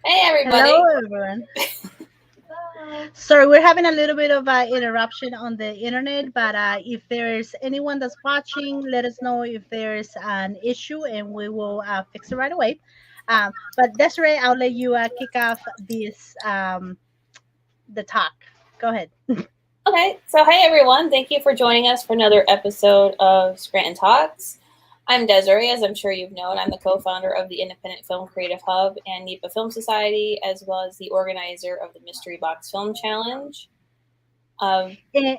Hey, Hello, everybody. everyone. Sorry, we're having a little bit of interruption on the internet, but if there's anyone that's watching, let us know if there's an issue, and we will fix it right away. But Desiree, I'll let you kick off this the talk. Go ahead. Okay, so hey, everyone. Thank you for joining us for another episode of Scranton Talks. I'm Desiree, as I'm sure you've known. I'm the co founder of the Independent Film Creative Hub and NEPA Film Society, as well as the organizer of the Mystery Box Film Challenge. Um, Eh,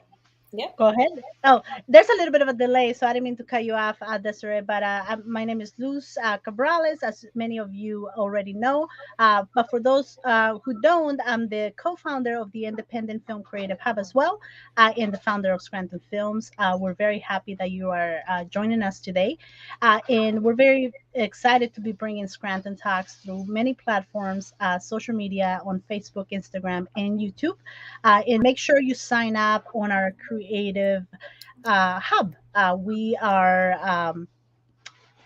yep. Go ahead. Oh, there's a little bit of a delay, so I didn't mean to cut you off, Desiree. But my name is Luz Cabrales, as many of you already know. But for those who don't, I'm the co-founder of the Independent Film Creative Hub as well, and the founder of Scranton Films. We're very happy that you are joining us today, and we're very excited to be bringing Scranton Talks through many platforms, social media on Facebook, Instagram, and YouTube. And make sure you sign up on our creative hub.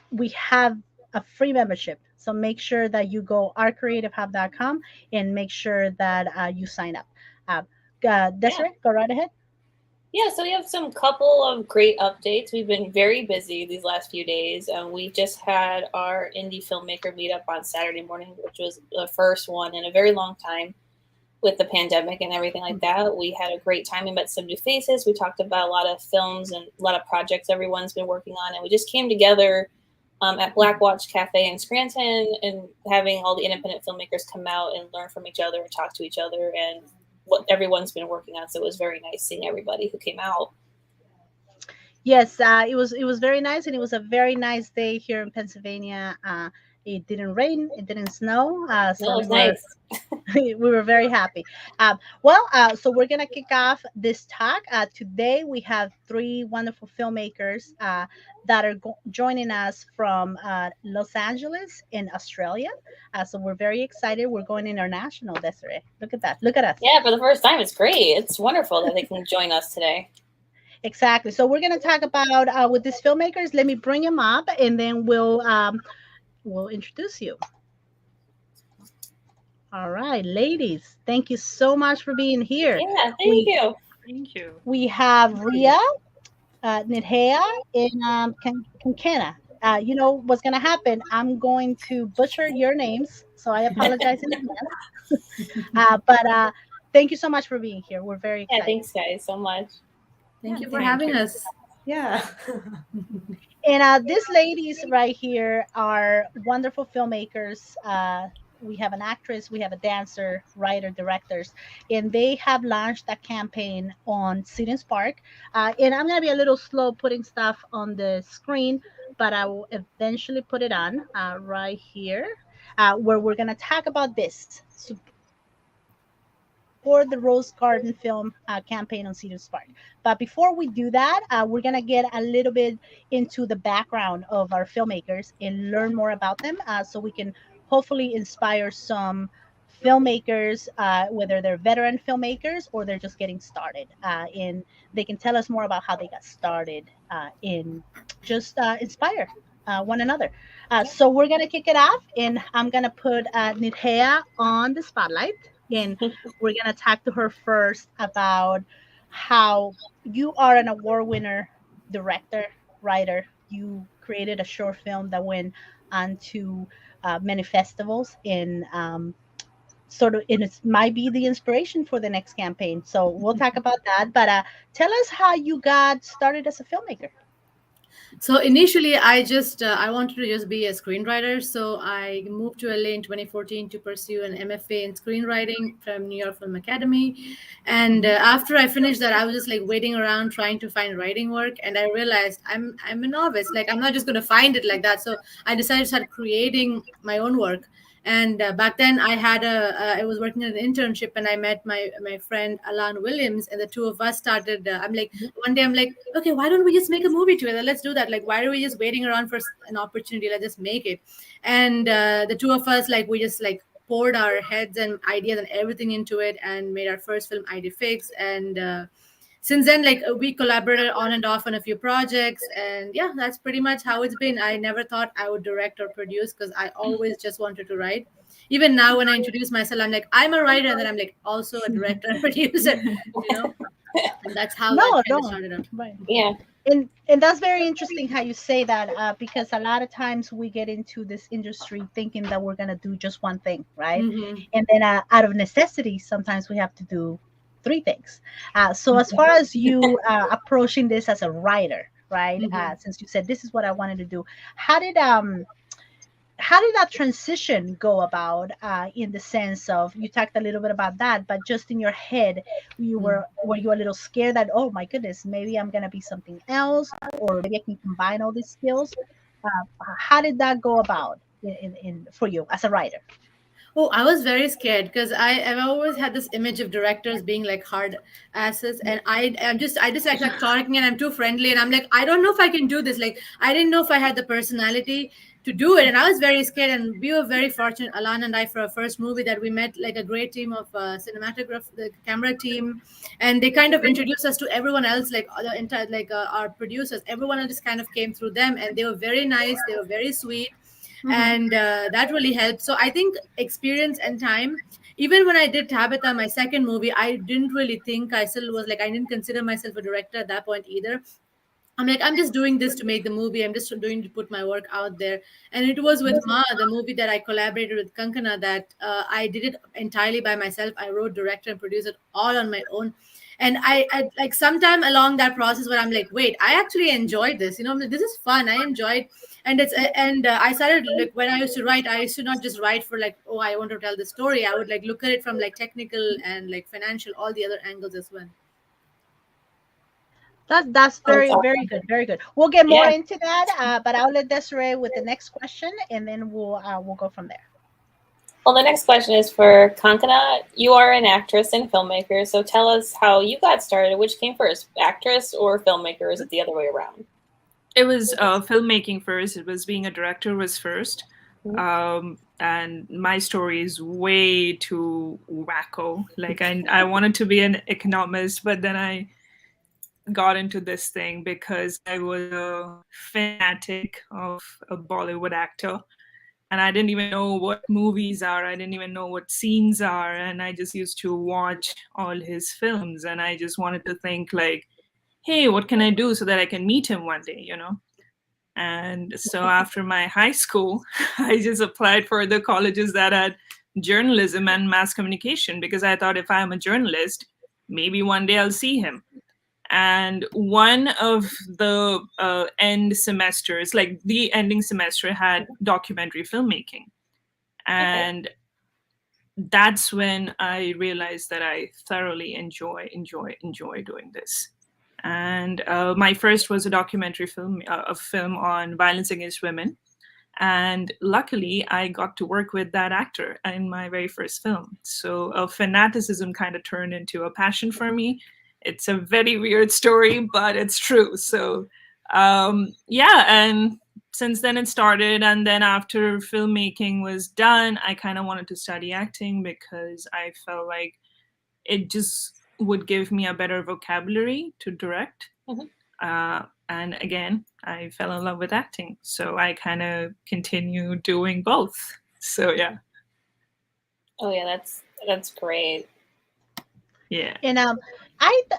We have a free membership. So make sure that you go ourcreativehub.com and make sure that you sign up. Uh, Yeah. Desiree, go right ahead. Yeah, so we have some couple of great updates. We've been very busy these last few days. We just had our indie filmmaker meetup on Saturday morning, which was the first one in a very long time with the pandemic and everything like that. We had a great time. We met some new faces. We talked about a lot of films and a lot of projects everyone's been working on. And we just came together at Black Watch Cafe in Scranton and having all the independent filmmakers come out and learn from each other and talk to each other and what everyone's been working on. So it was very nice seeing everybody who came out. Yes, it was very nice, and it was a very nice day here in Pennsylvania. It didn't rain, it didn't snow, No, so it we was were nice. we were very happy. So we're gonna kick off this talk. Today we have three wonderful filmmakers that are joining us from Los Angeles in Australia. So we're very excited. We're going international, Desiree. Look at that. Look at us. Yeah, for the first time, it's great. It's wonderful that they can join us today. Exactly. So we're gonna talk about with these filmmakers. Let me bring them up, and then we'll introduce you. All right, ladies. Thank you so much for being here. Yeah, thank We you. Thank you. we have Ria Nidheya in Kankana. You know what's going to happen. I'm going to butcher your names, so I apologize in advance. But thank you so much for being here. We're very Yeah, excited. thanks, guys, so much. Thank you for Thank having you. us. Yeah. And these ladies right here are wonderful filmmakers. We have an actress, we have a dancer, writer, directors, and they have launched a campaign on Seed&Spark. And I'm going to be a little slow putting stuff on the screen, but I will eventually put it on right here, where we're going to talk about this. For the Rose Garden Film campaign on Cedar Spark. But before we do that, we're going to get a little bit into the background of our filmmakers and learn more about them so we can hopefully inspire some filmmakers, whether they're veteran filmmakers or they're just getting started. And they can tell us more about how they got started in just inspire one another. So we're going to kick it off, and I'm going to put Nidhea on the spotlight. And we're going to talk to her first about how you are an award winner, director, writer. You created a short film that went on to many festivals and sort of, and it might be the inspiration for the next campaign. So we'll talk about that. But tell us how you got started as a filmmaker. So initially, I wanted to just be a screenwriter. So I moved to LA in 2014 to pursue an MFA in screenwriting from New York Film Academy. And after I finished that, I was just like waiting around trying to find writing work, and I realized I'm a novice. Like I'm not just going to find it like that. So I decided to start creating my own work. And back then, I was working at an internship, and I met my friend Alan Williams, and the two of us started. I'm like, one day I'm like, okay, why don't we just make a movie together? Let's do that. Like, why are we just waiting around for an opportunity? Let's just make it. And the two of us, like, we just like poured our heads and ideas and everything into it, and made our first film, ID Fix. And since then, like we collaborated on and off on a few projects, and yeah, that's pretty much how it's been. I never thought I would direct or produce because I always just wanted to write. Even now, when I introduce myself, I'm like, I'm a writer, and then I'm like also a director and producer, and that's how that No, kind of no. started out. Right. Yeah. And that's very interesting how you say that, because a lot of times we get into this industry thinking that we're gonna do just one thing, right? Mm-hmm. And then out of necessity, sometimes we have to do three things. So as far as you approaching this as a writer, right? Mm-hmm. Since you said this is what I wanted to do, how did um how did that transition go about, in the sense of, you talked a little bit about that, but just in your head, were you a little scared that, oh my goodness, maybe I'm going to be something else, or maybe I can combine all these skills? How did that go about in for you as a writer? Oh, I was very scared because I've always had this image of directors being like hard asses, and I just like talking, and I'm too friendly, and I'm like, I don't know if I can do this. Like I didn't know if I had the personality to do it, and I was very scared. And we were very fortunate, Alan and I, for our first movie, that we met like a great team of cinematograph, the camera team, and they kind of introduced us to everyone else, like the entire like our producers. Everyone else just kind of came through them, and they were very nice. They were very sweet, Hmm. and that really helped. So I think experience and time. Even when I did Tabitha, my second movie, I didn't really think, I still was like, I didn't consider myself a director at that point either. I'm like, I'm just doing this to make the movie. I'm just doing to put my work out there. And it was with Ma, the movie that I collaborated with Kankana, that I did it entirely by myself. I wrote, directed, and produced it all on my own. And I like sometime along that process where I'm like, wait, I actually enjoyed this. I'm like, this is fun. I enjoyed, and I started, like when I used to write, I used to not just write for like, oh, I want to tell the story. I would like look at it from like technical and like financial, all the other angles as well. That's That's very, very awesome. good, very good. We'll get more Yeah. into that, but I'll let Desiree with the next question, and then we'll go from there. Well, the next question is for Kankana. You are an actress and filmmaker, so tell us how you got started. Which came first, actress or filmmaker? Or is it the other way around? It was filmmaking first. It was being a director was first. And my story is way too wacko. Like I wanted to be an economist, but then I got into this thing because I was a fanatic of a Bollywood actor. And I didn't even know what movies are. I didn't even know what scenes are. And I just used to watch all his films. And I just wanted to think like, hey, what can I do so that I can meet him one day? And so after my high school, I just applied for the colleges that had journalism and mass communication because I thought if I'm a journalist, maybe one day I'll see him. And one of the end semesters, like the ending semester, had documentary filmmaking. And that's when I realized that I thoroughly enjoy doing this. And my first was a documentary film, a film on violence against women. And luckily, I got to work with that actor in my very first film. So a fanaticism kind of turned into a passion for me. It's a very weird story, but it's true. So yeah, and since then it started. And then after filmmaking was done, I kind of wanted to study acting because I felt like it just would give me a better vocabulary to direct. And again, I fell in love with acting. So I kind of continue doing both. So yeah. Oh yeah, that's great. Yeah. And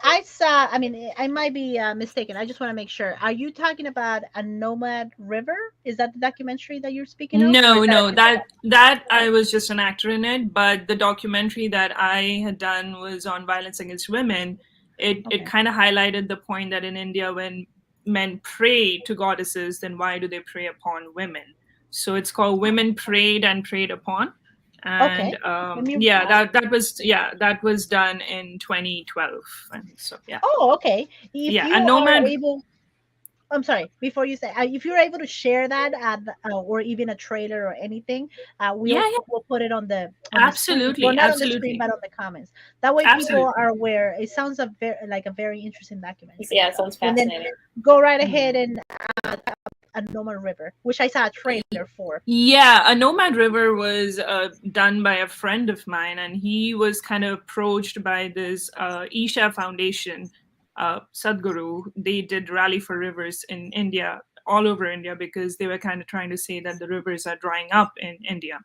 I saw. I mean, I might be mistaken. I just want to make sure. Are you talking about a Nomad River? Is that the documentary that you're speaking of, or is No, that a no, different that I was just an actor in it, but the documentary that I had done was on violence against women. It one? it Okay. kind of highlighted the point that in India, when men pray to goddesses, then why do they prey upon women? So it's called Women Prayed and Preyed Upon. Okay. And Let me. yeah, that was done in 2012. And so yeah. Oh, okay. If Yeah, you a are nomad. able, I'm sorry, before you say, if you're able to share that, or even a trailer or anything, Yeah, we'll put it on yeah, the screen. Well, absolutely, not on the screen, absolutely, but on the comments. That way, people absolutely. are aware. It sounds like a very interesting documentary. Yeah, it sounds And then fascinating. go right ahead and a Normal River, which I saw a trailer for. Yeah, a Nomad River was done by a friend of mine, and he was kind of approached by this Isha Foundation Sadhguru, they did Rally for Rivers in India, all over India, because they were kind of trying to say that the rivers are drying up in India.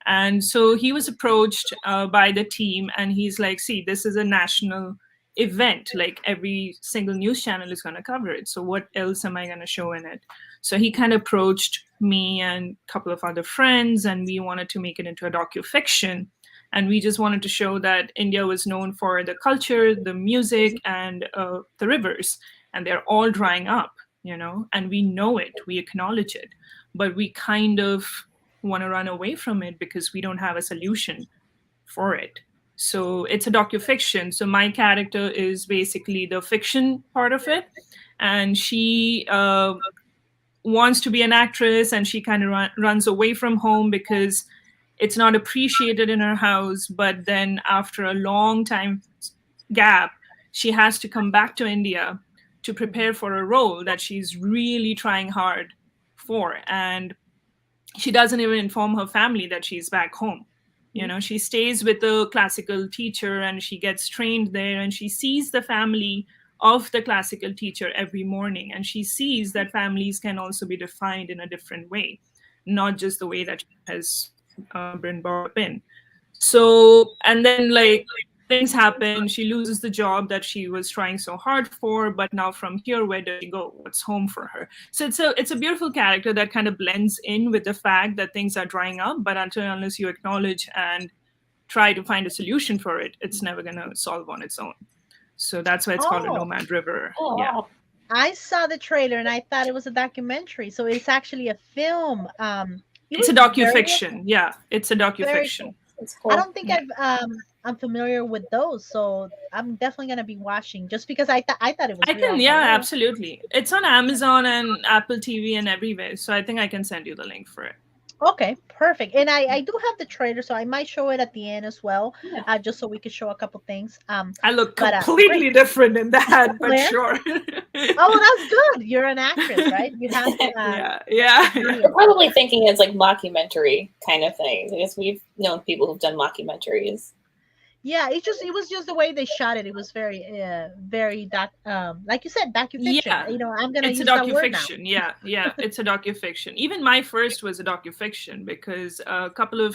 And so he was approached by the team, and he's like, see, this is a national event. Like every single news channel is going to cover it. So what else am I going to show in it? So he kind of approached me and a couple of other friends, and we wanted to make it into a docufiction. And we just wanted to show that India was known for the culture, the music, and the rivers. And they're all drying up, you know, and we know it, we acknowledge it. But we kind of want to run away from it because we don't have a solution for it. So it's a docufiction. So my character is basically the fiction part of it. And she wants to be an actress, and she kind of runs away from home because it's not appreciated in her house. But then after a long time gap, she has to come back to India to prepare for a role that she's really trying hard for. And she doesn't even inform her family that she's back home. You know, she stays with the classical teacher and she gets trained there, and she sees the family of the classical teacher every morning. And she sees that families can also be defined in a different way, not just the way that she has been brought up in. So, and then like things happen. She loses the job that she was trying so hard for, but now from here, where does she go? What's home for her? So it's a beautiful character that kind of blends in with the fact that things are drying up, but unless you acknowledge and try to find a solution for it, it's never going to solve on its own. So that's why it's called a Nomad River. Oh, yeah. wow. I saw the trailer and I thought it was a documentary. So it's actually a film. It's a docufiction. Yeah, it's a docufiction. It's cool. I don't think I'm familiar with those, so I'm definitely gonna be watching just because I thought it was. I can, yeah, absolutely. It's on Amazon and Apple TV and everywhere, so I think I can send you the link for it. Okay, perfect. And I do have the trailer, so I might show it at the end as well, just so we could show a couple things. I look completely different in that, but sure. Oh, that's good. You're an actress, right? You have to. Yeah. You're probably thinking it's like mockumentary kind of thing, because we've known people who've done mockumentaries. Yeah, it was just the way they shot it. It was very like you said, docufiction. Yeah. You know, I'm gonna use that word now. It's a docufiction. Yeah, it's a docufiction. Even my first was a docufiction because a couple of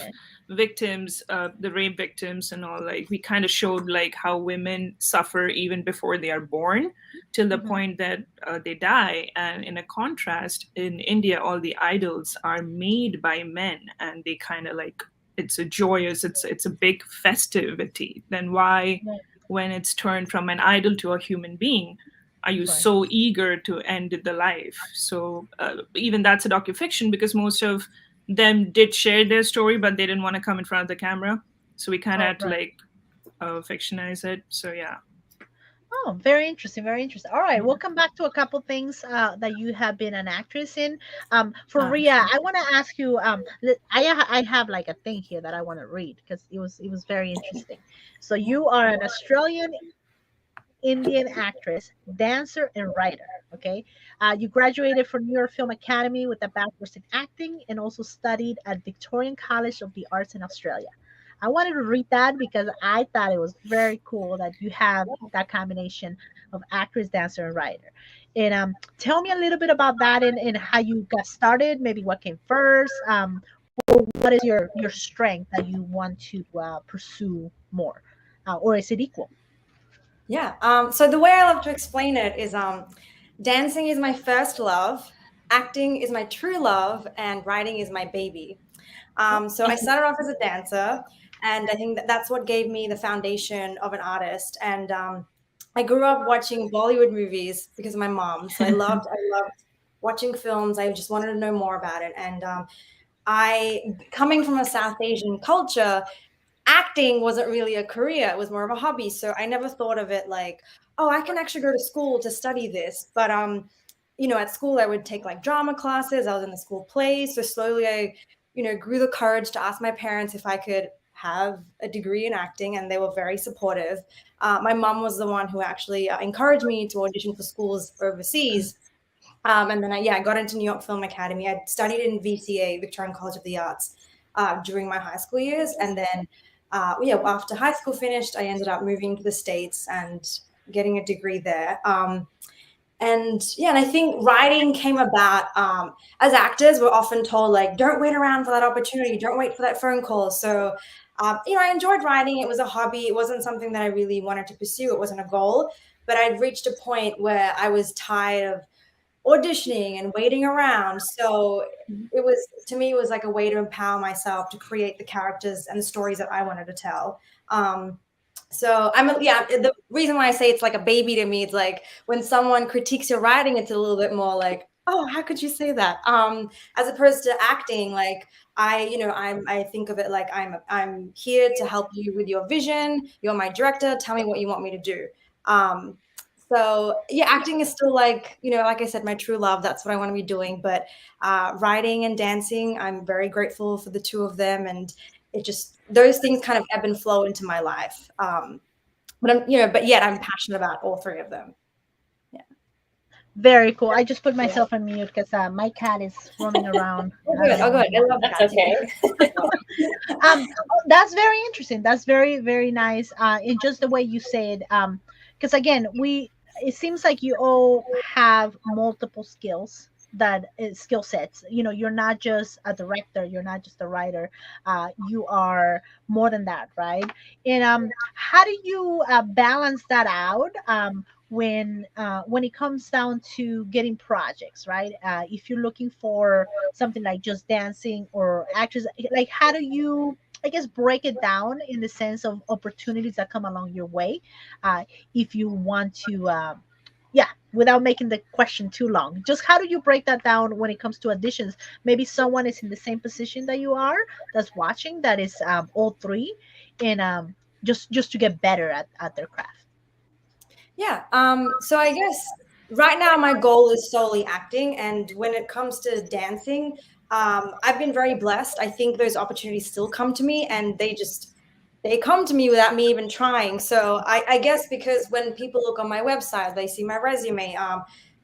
victims, the rape victims and all, like we kind of showed like how women suffer even before they are born till the point that they die. And in a contrast, in India, all the idols are made by men, and they kind of like, it's a joyous, it's a big festivity. Then why, when it's turned from an idol to a human being, are you so eager to end the life? So even that's a docufiction, because most of them did share their story, but they didn't want to come in front of the camera. So we kind of had to like fictionize it. So yeah. Oh, very interesting. Very interesting. All right, we'll come back to a couple things that you have been an actress in. For Ria, I want to ask you. I have like a thing here that I want to read because it was very interesting. So you are an Australian Indian actress, dancer, and writer. Okay, you graduated from New York Film Academy with a bachelor's in acting, and also studied at Victorian College of the Arts in Australia. I wanted to read that because I thought it was very cool that you have that combination of actress, dancer, and writer. And tell me a little bit about that and how you got started, maybe what came first. What is your strength that you want to pursue more? Or is it equal? Yeah. So the way I love to explain it is dancing is my first love, acting is my true love, and writing is my baby. So I started off as a dancer. And I think that's what gave me the foundation of an artist. And I grew up watching Bollywood movies because of my mom. So I loved watching films. I just wanted to know more about it. And coming from a South Asian culture, acting wasn't really a career. It was more of a hobby. So I never thought of it like, oh, I can actually go to school to study this. But, at school, I would take like drama classes. I was in the school plays. So slowly I, grew the courage to ask my parents if I could have a degree in acting, and they were very supportive. My mom was the one who actually encouraged me to audition for schools overseas. And then I got into New York Film Academy. I studied in VCA, Victorian College of the Arts, during my high school years. And then, after high school finished, I ended up moving to the States and getting a degree there. And I think writing came about, as actors, we're often told, like, don't wait around for that opportunity, don't wait for that phone call. So, I enjoyed writing. It was a hobby. It wasn't something that I really wanted to pursue. It wasn't a goal, but I'd reached a point where I was tired of auditioning and waiting around. So to me, it was like a way to empower myself to create the characters and the stories that I wanted to tell. So the reason why I say it's like a baby to me, it's like when someone critiques your writing, it's a little bit more like, oh, how could you say that? As opposed to acting, like I think of it like I'm here to help you with your vision. You're my director. Tell me what you want me to do. So acting is still like, like I said, my true love. That's what I want to be doing. But writing and dancing, I'm very grateful for the two of them, and those things kind of ebb and flow into my life. But yet I'm passionate about all three of them. Yeah. Very cool. I just put myself on mute because my cat is roaming around. Oh, good. I love That's cats. okay. That's very interesting. That's very, very nice. In just the way you say it, because again, it seems like you all have multiple skills skill sets. You're not just a director, you're not just a writer, you are more than that, right? And how do you balance that out when it comes down to getting projects, right? If you're looking for something like just dancing or actors, like how do you, I guess, break it down in the sense of opportunities that come along your way, if you want to without making the question too long, just how do you break that down when it comes to auditions? Maybe someone is in the same position that you are, that's watching, that is all three, and just to get better at their craft. So I guess right now my goal is solely acting, and when it comes to dancing, I've been very blessed. I think those opportunities still come to me, and they come to me without me even trying. So I guess because when people look on my website, they see my resume,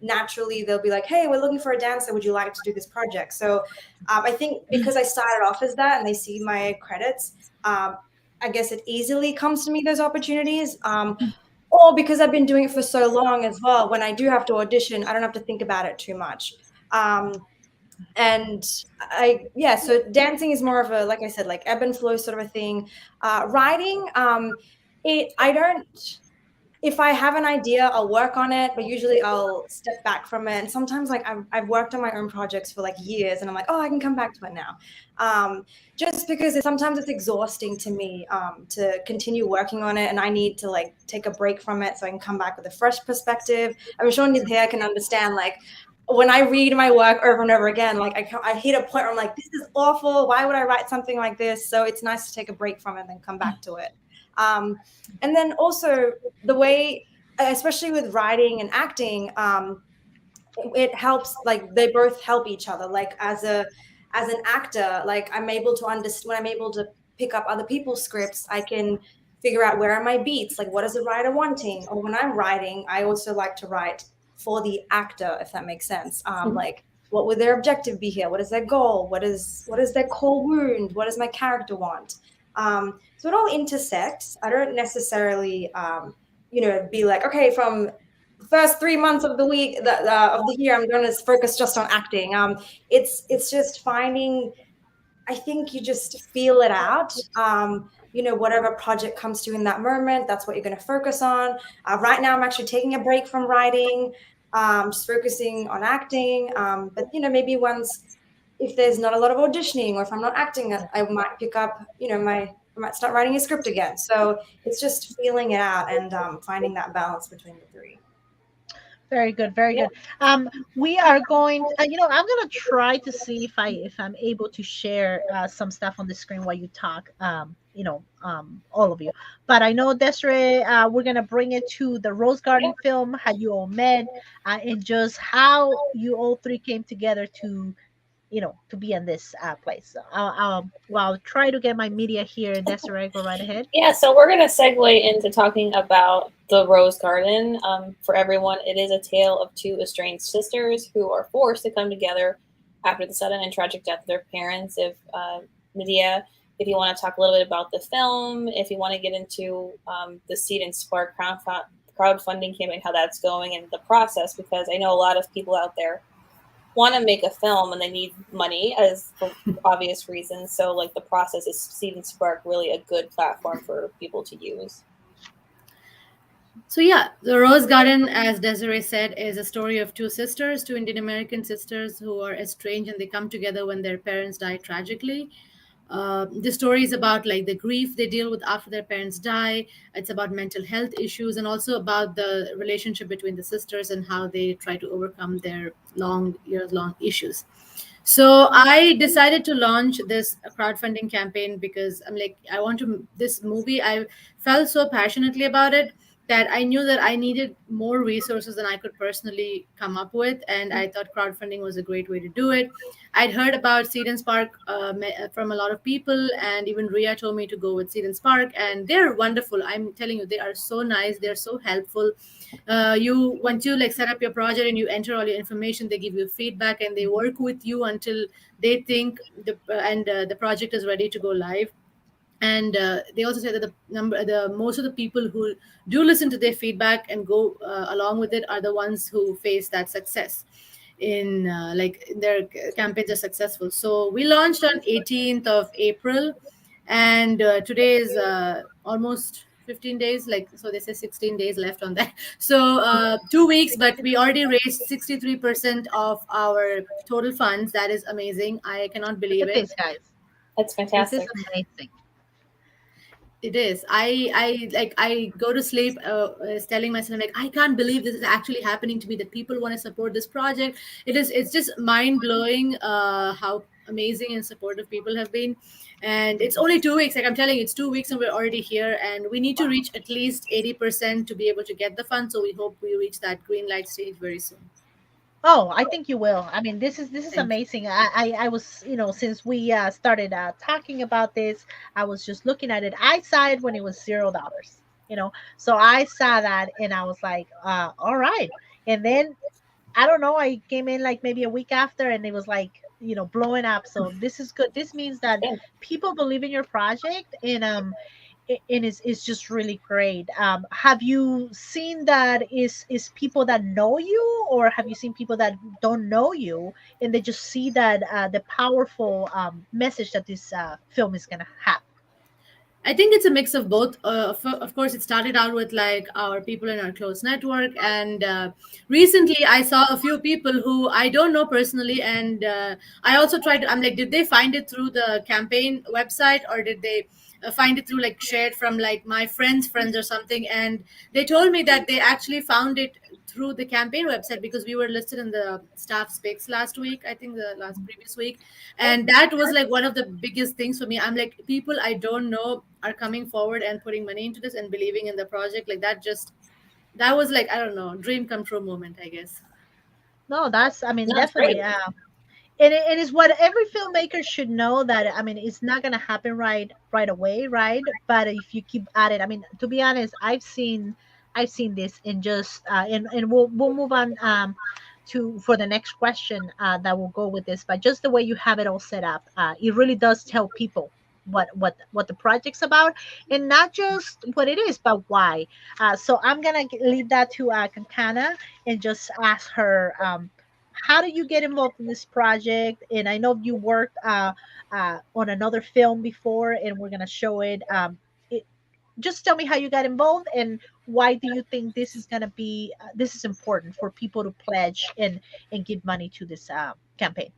naturally they'll be like, hey, we're looking for a dancer. Would you like to do this project? So I think because I started off as that and they see my credits, I guess it easily comes to me, those opportunities. Or because I've been doing it for so long as well, when I do have to audition, I don't have to think about it too much. So dancing is more of a, like I said, like ebb and flow sort of a thing. Writing, if I have an idea, I'll work on it, but usually I'll step back from it. And sometimes, like, I've worked on my own projects for like years, and I'm like, oh, I can come back to it now. Just because sometimes it's exhausting to me to continue working on it, and I need to like take a break from it so I can come back with a fresh perspective. I'm sure Nidheya can understand, like, when I read my work over and over again, like I hit a point where I'm like, this is awful. Why would I write something like this? So it's nice to take a break from it and then come back to it. And then also the way, especially with writing and acting, it helps, like they both help each other. Like as an actor, like I'm able to understand, when I'm able to pick up other people's scripts, I can figure out where are my beats, like what is the writer wanting? Or when I'm writing, I also like to write for the actor, if that makes sense. Like what would their objective be here? What is their goal? What is their core wound? What does my character want? So it all intersects. I don't necessarily, be like, okay, from the first 3 months of the week, of the year, I'm going to focus just on acting. It's just finding, I think you just feel it out. Whatever project comes to you in that moment, that's what you're going to focus on. Right now, I'm actually taking a break from writing, just focusing on acting. But maybe if there's not a lot of auditioning, or if I'm not acting, I might pick up, I might start writing a script again. So it's just feeling it out and finding that balance between the three. Very good, very good. We are going to, I'm going to try to see if I'm able to share some stuff on the screen while you talk, all of you. But I know, Desiree, we're going to bring it to the Rose Garden film, how you all met, and just how you all three came together to be in this place. So I'll try to get my media here. Desiree, go right ahead. Yeah, so we're going to segue into talking about the Rose Garden. For everyone, it is a tale of two estranged sisters who are forced to come together after the sudden and tragic death of their parents. If Nidheya, if you want to talk a little bit about the film, if you want to get into the Seed&Spark crowdfunding campaign, how that's going and the process, because I know a lot of people out there want to make a film and they need money as for obvious reasons. So like the process is Seed&Spark really a good platform for people to use. So yeah, the Rose Garden, as Desiree said, is a story of two sisters, two Indian American sisters who are estranged, and they come together when their parents die tragically. The story is about like the grief they deal with after their parents die. It's about mental health issues and also about the relationship between the sisters and how they try to overcome their years long issues. So I decided to launch this crowdfunding campaign because I'm like, I want to this movie. I felt so passionately about it that I knew that I needed more resources than I could personally come up with, and I thought crowdfunding was a great way to do it. I'd heard about Seed&Spark from a lot of people, and even Ria told me to go with Seed&Spark, and they're wonderful. I'm telling you, they are so nice. They're so helpful. You once you like set up your project and you enter all your information, they give you feedback and they work with you until they think the project is ready to go live. And they also say that the most of the people who do listen to their feedback and go along with it are the ones who face that success in their campaigns are successful. So we launched on 18th of April, and today is almost 15 days, like, so they say 16 days left on that. So 2 weeks, but we already raised 63% of our total funds. That is amazing. I cannot believe Look at it. this, guys. That's This fantastic. is amazing. It is. I go to sleep telling myself like I can't believe this is actually happening to me. That people want to support this project. It's just mind blowing how amazing and supportive people have been. And it's only 2 weeks. Like I'm telling you, it's 2 weeks and we're already here. And we need to reach at least 80% to be able to get the fund. So we hope we reach that green light stage very soon. Oh, I think you will. I mean, this is Thank you. amazing. I was, since we started talking about this, I was just looking at it. I saw it when it was $0, so I saw that and I was like, all right. And then I don't know, I came in like maybe a week after and it was like, blowing up. So this is good. This means that Yeah. people believe in your project, and it's just really great. Have you seen that is people that know you, or have you seen people that don't know you and they just see that the powerful message that this film is gonna have? I think it's a mix of both. Of course, it started out with like our people in our close network, and recently I saw a few people who I don't know personally, and I also tried. I'm like, did they find it through the campaign website, or did they find it through like shared from like my friends or something? And they told me that they actually found it through the campaign website because we were listed in the staff specs last week. I think the last previous week, and that was like one of the biggest things for me. I'm like, people I don't know are coming forward and putting money into this and believing in the project. Like that was like, I don't know, dream come true moment, I guess. No, that's, I mean, No, that's definitely. great. And it is what every filmmaker should know, that I mean, it's not gonna happen right away, right? But if you keep at it, I mean, to be honest, I've seen this in just and we'll move on to for the next question that will go with this. But just the way you have it all set up, it really does tell people what the project's about, and not just what it is, but why. So I'm gonna leave that to Kankana and just ask her. How do you get involved in this project? And I know you worked on another film before, and we're gonna show it. Just tell me how you got involved, and why do you think this is gonna be this is important for people to pledge and give money to this campaign.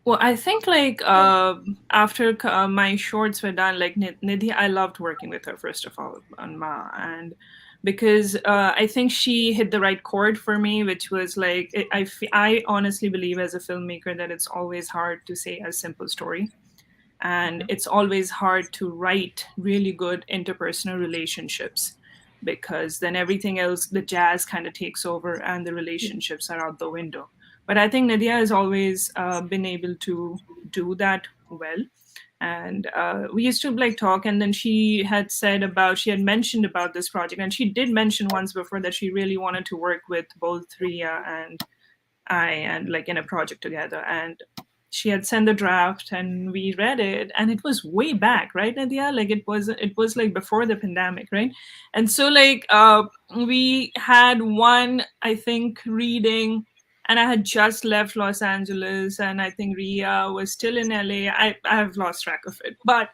Well, I think like after my shorts were done, like Nidhi, I loved working with her first of all on Ma, and because I think she hit the right chord for me, which was like I honestly believe as a filmmaker that it's always hard to say a simple story, and it's always hard to write really good interpersonal relationships, because then everything else, the jazz kind of takes over and the relationships are out the window. But I think Nidheya has always been able to do that well. And we used to like talk, and then she had mentioned about this project, and she did mention once before that she really wanted to work with both Ria and I, and like in a project together. And she had sent the draft and we read it, and it was way back, right, Nidheya? Like it was like before the pandemic, right? And so like we had one, I think, reading, and I had just left Los Angeles, and I think Ria was still in LA. I have lost track of it, but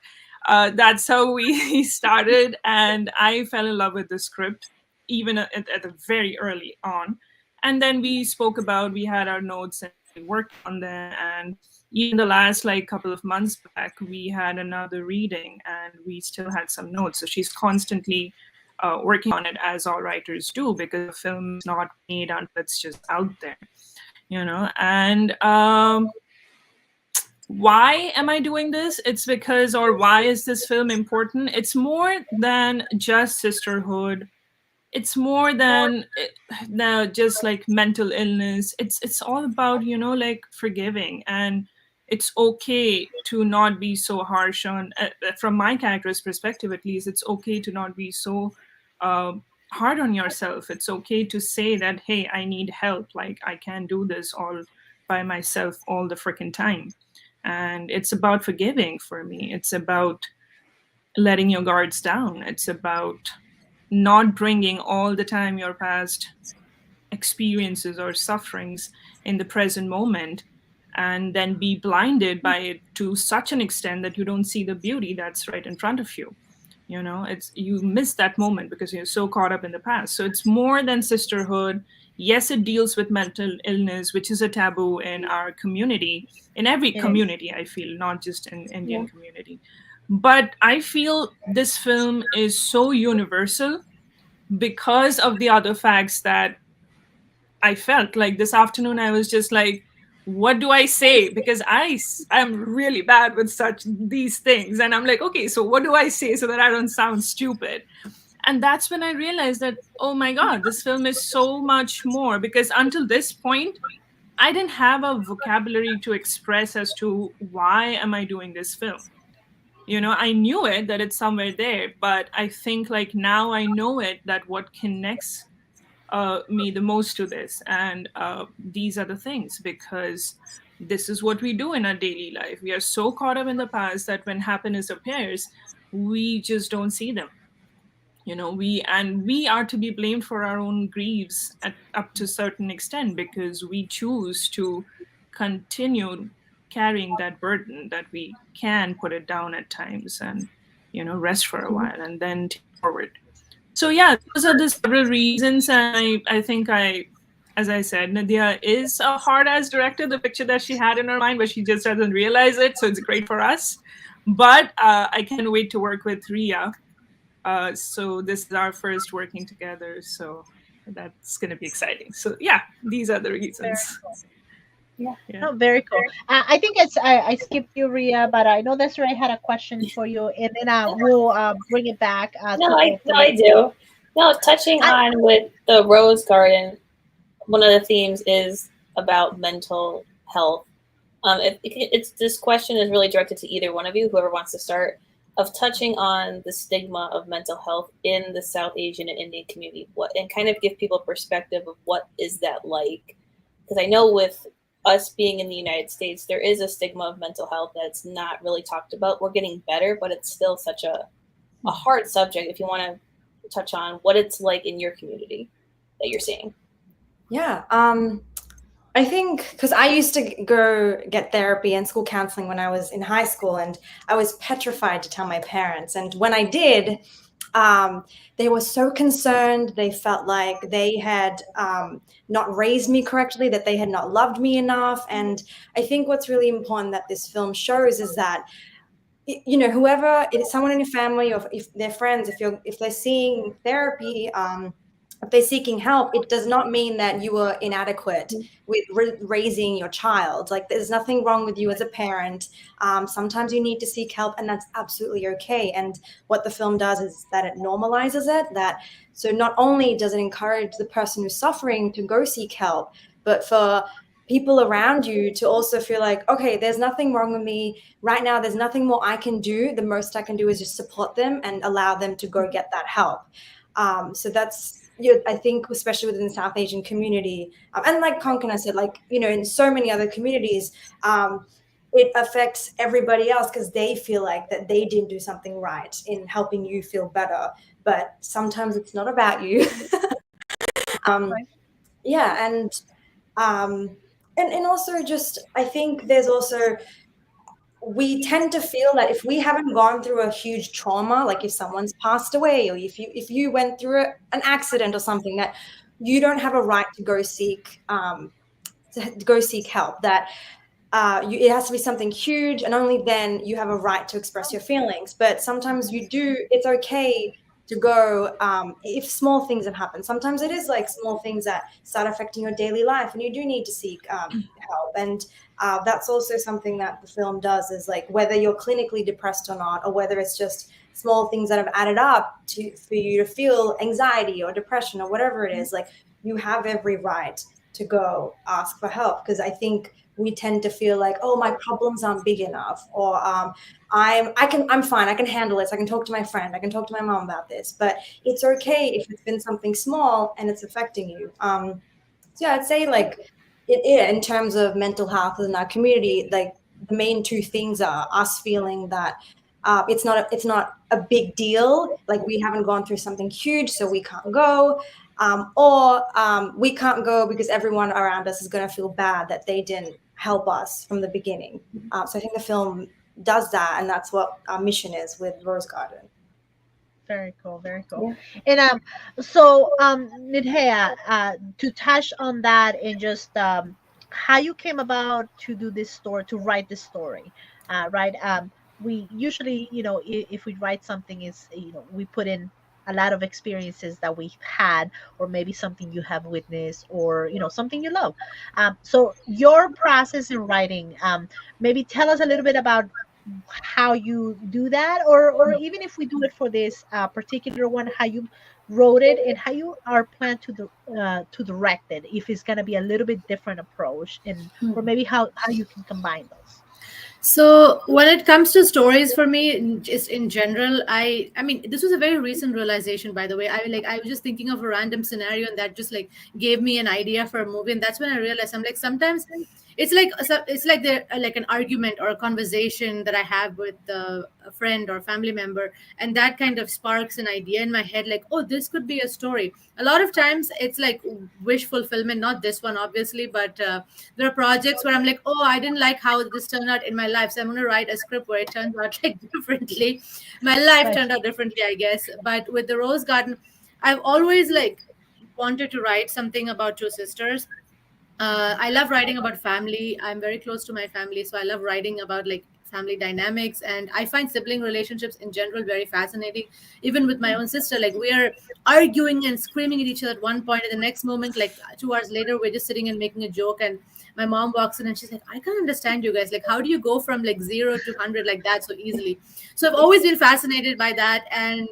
that's how we started, and I fell in love with the script even at a very early on. And then we spoke about, we had our notes and we worked on them, and even the last like couple of months back we had another reading and we still had some notes. So she's constantly working on it, as all writers do, because the film is not made until it's just out there, you know. And why am I doing this? It's because, or why is this film important? It's more than just sisterhood. It's more than just like mental illness. It's all about, you know, like forgiving, and it's okay to not be so harsh on, from my character's perspective at least, it's okay to not be so hard on yourself. It's okay to say that, hey, I need help. Like I can't do this all by myself all the freaking time. And it's about forgiving for me. It's about letting your guards down. It's about not bringing all the time your past experiences or sufferings in the present moment and then be blinded by it to such an extent that you don't see the beauty that's right in front of you. You know, it's, you miss that moment because you're so caught up in the past. So it's more than sisterhood. Yes, it deals with mental illness, which is a taboo in our community, in every community, I feel, not just in Indian community. But I feel this film is so universal because of the other facts that I felt. Like this afternoon, I was just like, what do I say? Because I'm really bad with these things. And I'm like, okay, so what do I say so that I don't sound stupid? And that's when I realized that, oh my God, this film is so much more, because until this point, I didn't have a vocabulary to express as to why am I doing this film. You know, I knew it, that it's somewhere there, but I think like now I know it, that what connects me the most to this. And these are the things, because this is what we do in our daily life. We are so caught up in the past that when happiness appears, we just don't see them. You know, we are to be blamed for our own griefs up to a certain extent, because we choose to continue carrying that burden, that we can put it down at times and, you know, rest for a while and then take forward. So yeah, those are the several reasons. And I think as I said, Nidheya is a hard-ass director, the picture that she had in her mind, but she just doesn't realize it. So it's great for us. But I can't wait to work with Ria. So this is our first working together. So that's going to be exciting. So yeah, these are the reasons. Yeah. Oh, very cool. I think I skipped you, Ria, but I know Desiree had a question for you, and then we'll bring it back. I do. No, touching on with the Rose Garden, one of the themes is about mental health. It's this question is really directed to either one of you, whoever wants to start, of touching on the stigma of mental health in the South Asian and Indian community, and kind of give people perspective of what is that like. Because I know with us being in the United States, there is a stigma of mental health that's not really talked about. We're getting better, but it's still such a hard subject. If you want to touch on what it's like in your community that you're seeing. Yeah. I think because I used to go get therapy and school counseling when I was in high school, and I was petrified to tell my parents. And when I did, they were so concerned. They felt like they had not raised me correctly, that they had not loved me enough. And I think what's really important that this film shows is that, you know, whoever, someone in your family, or if they're friends, if they're seeing therapy, if they're seeking help, it does not mean that you are inadequate with raising your child. Like, there's nothing wrong with you as a parent. Sometimes you need to seek help, and that's absolutely okay. And what the film does is that it normalizes it. So not only does it encourage the person who's suffering to go seek help, but for people around you to also feel like, okay, there's nothing wrong with me right now. There's nothing more I can do. The most I can do is just support them and allow them to go get that help. So that's, I think, especially within the South Asian community, and like Kankana said, like, you know, in so many other communities, it affects everybody else because they feel like that they didn't do something right in helping you feel better. But sometimes it's not about you. Right. Yeah, and also just I think there's also, we tend to feel that if we haven't gone through a huge trauma, like if someone's passed away or if you went through an accident or something, that you don't have a right to go seek help. That it has to be something huge, and only then you have a right to express your feelings. But sometimes you do. It's okay to go if small things have happened. Sometimes it is like small things that start affecting your daily life, and you do need to seek help. And that's also something that the film does, is like whether you're clinically depressed or not, or whether it's just small things that have added up for you to feel anxiety or depression or whatever it is. Like, you have every right to go ask for help, because I think we tend to feel like, oh, my problems aren't big enough, or I'm fine, I can handle this, I can talk to my friend, I can talk to my mom about this. But it's okay if it's been something small and it's affecting you. So yeah, I'd say like in terms of mental health in our community, like the main two things are us feeling that it's not a big deal, like we haven't gone through something huge, so we can't go, or we can't go because everyone around us is going to feel bad that they didn't help us from the beginning. So I think the film does that, and that's what our mission is with Rose Garden. Very cool, very cool. Yeah. And Nidheya, to touch on that, and just how you came about to do this story, to write this story, right? We usually, if we write something, is we put in a lot of experiences that we've had, or maybe something you have witnessed, or something you love. So your process in writing, maybe tell us a little bit about how you do that, or even if we do it for this particular one, how you wrote it and how you are planned to direct it, if it's going to be a little bit different approach, and or maybe how you can combine those. So when it comes to stories for me, just in general, I mean, this was a very recent realization, by the way. I was just thinking of a random scenario, and that just like gave me an idea for a movie. And that's when I realized, I'm like, sometimes it's like there like an argument or a conversation that I have with a friend or family member, and that kind of sparks an idea in my head, like, oh, this could be a story. A lot of times it's like wish fulfillment, not this one obviously, but there are projects where I'm like, oh, I didn't like how this turned out in my life, so I'm going to write a script where it turns out like differently. My life Right. turned out differently, I guess. But with the Rose Garden, I've always like wanted to write something about two sisters. I love writing about family. I'm very close to my family, so I love writing about like family dynamics, and I find sibling relationships in general very fascinating. Even with my own sister, like we are arguing and screaming at each other at one point, and the next moment, like 2 hours later, we're just sitting and making a joke, and my mom walks in and she's like, I can't understand you guys, like how do you go from like 0 to 100 like that so easily? So I've always been fascinated by that. And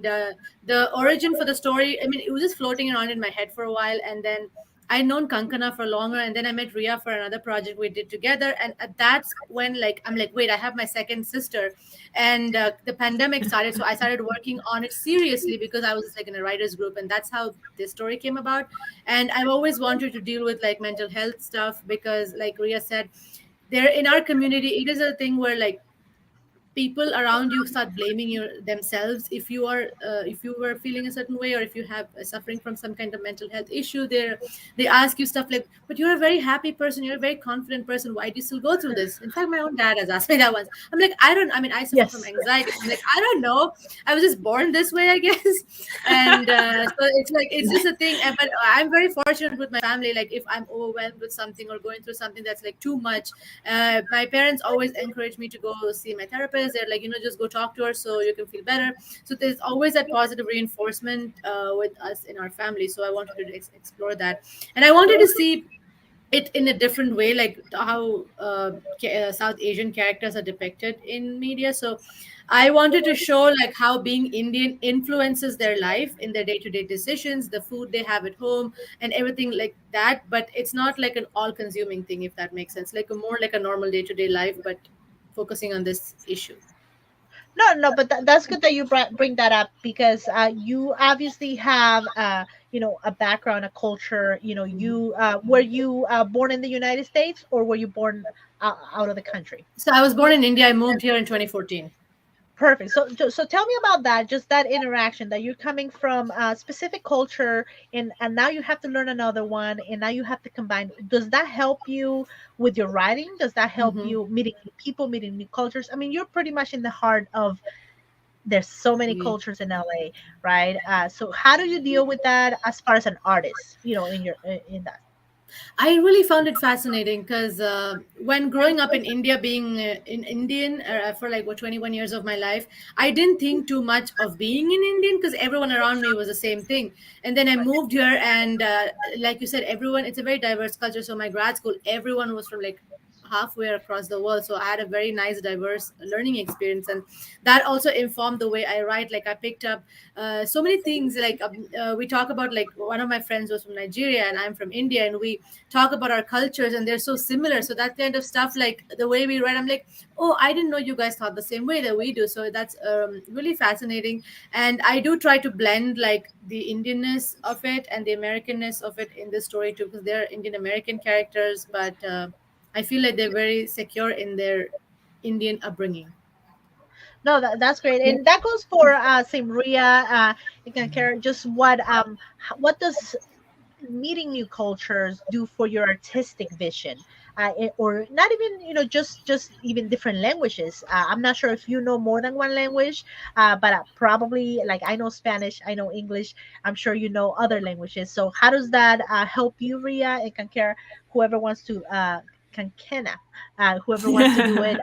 the origin for the story, I mean, it was just floating around in my head for a while, and then I'd known Kankana for longer, and then I met Ria for another project we did together. And that's when, like, I'm like, wait, I have my second sister, and the pandemic started, so I started working on it seriously because I was like in a writers group, and that's how this story came about. And I've always wanted to deal with like mental health stuff because, like Ria said, there in our community, it is a thing where like people around you start blaming themselves if you were feeling a certain way, or if you have suffering from some kind of mental health issue. They ask you stuff like, but you're a very happy person, you're a very confident person, why do you still go through this? In fact, my own dad has asked me that once. I'm like, I mean, I suffer from Yes. anxiety. I'm like, I don't know, I was just born this way, I guess. And so it's like, it's just a thing. But I'm very fortunate with my family. Like if I'm overwhelmed with something or going through something that's like too much, my parents always encourage me to go see my therapist. They're like, just go talk to her so you can feel better. So there's always that positive reinforcement with us in our family. So I wanted to explore that, and I wanted to see it in a different way, like how South Asian characters are depicted in media. So I wanted to show like how being Indian influences their life in their day-to-day decisions, the food they have at home, and everything like that. But it's not like an all-consuming thing, if that makes sense. Like a more like a normal day-to-day life, but focusing on this issue. No, but that's good that you bring that up, because you obviously have a background, a culture. You were you born in the United States, or were you born out of the country? So I was born in India. I moved here in 2014. Perfect. So tell me about that, just that interaction, that you're coming from a specific culture, and now you have to learn another one, and now you have to combine. Does that help you with your writing? Does that help Mhm. you meeting new people, meeting new cultures? I mean, you're pretty much in the heart of, there's so many Yeah. cultures in LA, right? So how do you deal with that as far as an artist, in your in that? I really found it fascinating because when growing up in India, being in Indian for like 21 years of my life, I didn't think too much of being in Indian because everyone around me was the same thing. And then I moved here, and like you said, everyone, it's a very diverse culture. So my grad school, everyone was from like halfway across the world. So I had a very nice, diverse learning experience, and that also informed the way I write. Like I picked up so many things. Like we talk about, like one of my friends was from Nigeria, and I'm from India, and we talk about our cultures, and they're so similar. So that kind of stuff, like the way we write, I'm like, oh, I didn't know you guys thought the same way that we do. So that's really fascinating. And I do try to blend like the Indianness of it and the Americanness of it in this story too, because they're Indian American characters, but I feel like they're very secure in their Indian upbringing. No, that's great, and that goes for same Ria, and Karen. Just what does meeting new cultures do for your artistic vision, or not even, just even different languages? I'm not sure if you know more than one language, but probably, like, I know Spanish, I know English, I'm sure you know other languages. So how does that help you, Ria and Kankera, whoever wants to Kankena, whoever wants to do it?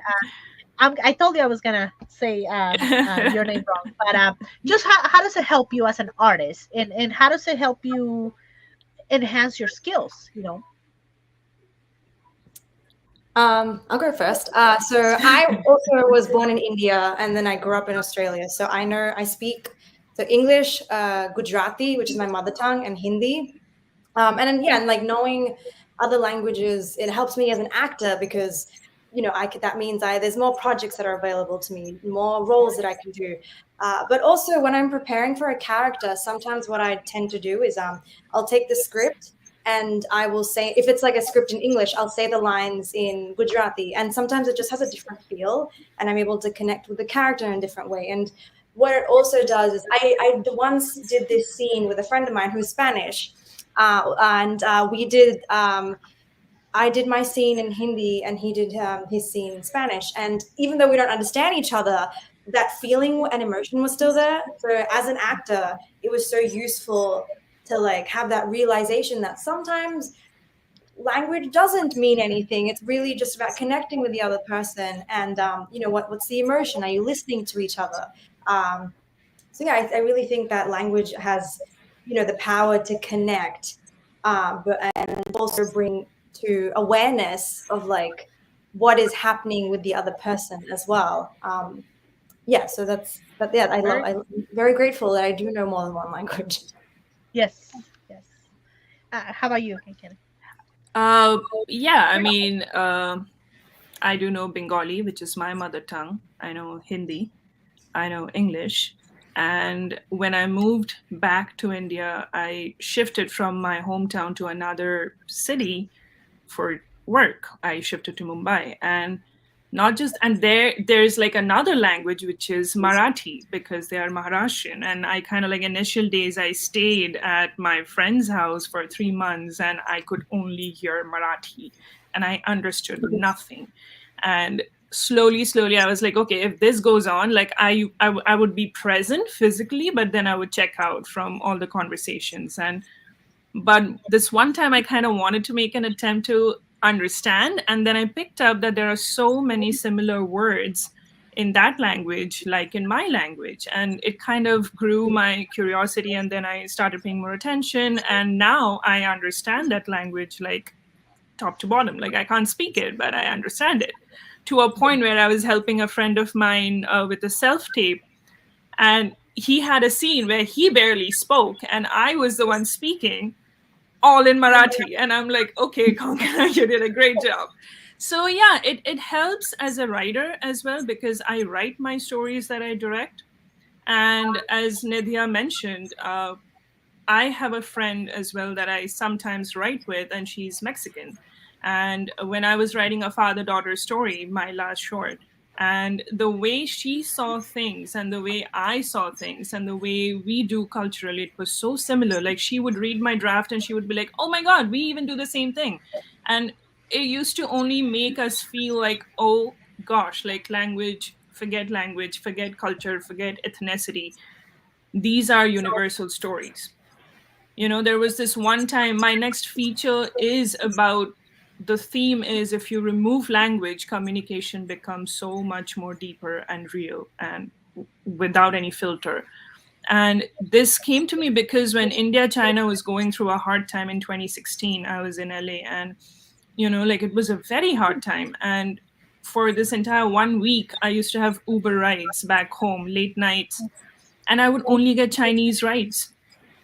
I told you I was gonna say your name wrong, but just how does it help you as an artist, and how does it help you enhance your skills? I'll go first. So I also was born in India, and then I grew up in Australia. So I speak so English, Gujarati, which is my mother tongue, and Hindi. And then, yeah, and like knowing other languages, it helps me as an actor because that means there's more projects that are available to me, more roles that I can do. But also when I'm preparing for a character, sometimes what I tend to do is I'll take the script and I will say, if it's like a script in English, I'll say the lines in Gujarati, and sometimes it just has a different feel, and I'm able to connect with the character in a different way. And what it also does is I once did this scene with a friend of mine who's Spanish, and we did. I did my scene in Hindi, and he did his scene in Spanish. And even though we don't understand each other, that feeling and emotion was still there. So as an actor, it was so useful to like have that realization that sometimes language doesn't mean anything. It's really just about connecting with the other person, and what's the emotion? Are you listening to each other? So yeah, I really think that language has the power to connect, but and also bring to awareness of like what is happening with the other person as well. Yeah, so yeah, I'm very grateful that I do know more than one language. Yes, yes. How about you, Kankena? Yeah, I mean, I do know Bengali, which is my mother tongue. I know Hindi. I know English. And when I moved back to India, I shifted from my hometown to another city for work. I shifted to Mumbai, and not just and there's like another language, which is Marathi, because they are Maharashtrian. And I kind of, like, initial days I stayed at my friend's house for 3 months, and I could only hear Marathi, and I understood nothing. And slowly I was like, okay, if this goes on, like I would be present physically, but then I would check out from all the conversations. But this one time I kind of wanted to make an attempt to understand, and then I picked up that there are so many similar words in that language like in my language, and it kind of grew my curiosity, and then I started paying more attention, and now I understand that language like top to bottom. Like, I can't speak it, but I understand it, to a point where I was helping a friend of mine with a self tape, and he had a scene where he barely spoke and I was the one speaking, all in Marathi. And I'm like, okay, Kankana, you did a great job. So yeah, it helps as a writer as well, because I write my stories that I direct. And as Nidheya mentioned, I have a friend as well that I sometimes write with, and she's Mexican. And when I was writing a father-daughter story, my last short, and the way she saw things and the way I saw things and the way we do culturally, it was so similar. Like, she would read my draft and she would be like, oh my God, we even do the same thing. And it used to only make us feel like, oh gosh, like language, forget culture, forget ethnicity. These are universal stories. There was this one time, my next feature is about, the theme is, if you remove language, communication becomes so much more deeper and real and without any filter. And this came to me because when India China was going through a hard time in 2016, I was in LA, and like, it was a very hard time. And for this entire 1 week, I used to have Uber rides back home late nights, and I would only get Chinese rides.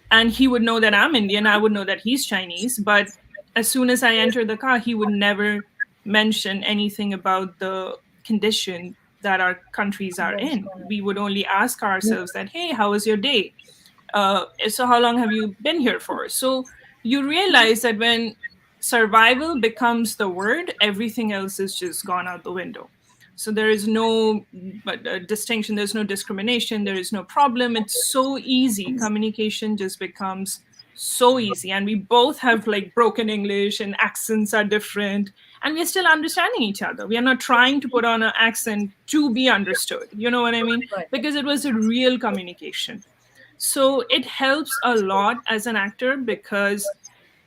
And he would know that I'm Indian, I would know that he's Chinese, but as soon as I entered the car, he would never mention anything about the condition that our countries are in. We would only ask ourselves that, hey, how was your day? So how long have you been here for? So you realize that when survival becomes the word, everything else is just gone out the window. So there is no distinction, there's no discrimination, there is no problem. It's so easy. Communication just becomes so easy. And we both have like broken English and accents are different, and we're still understanding each other. We are not trying to put on an accent to be understood. You know what I mean? Right. Because it was a real communication. So it helps a lot as an actor, because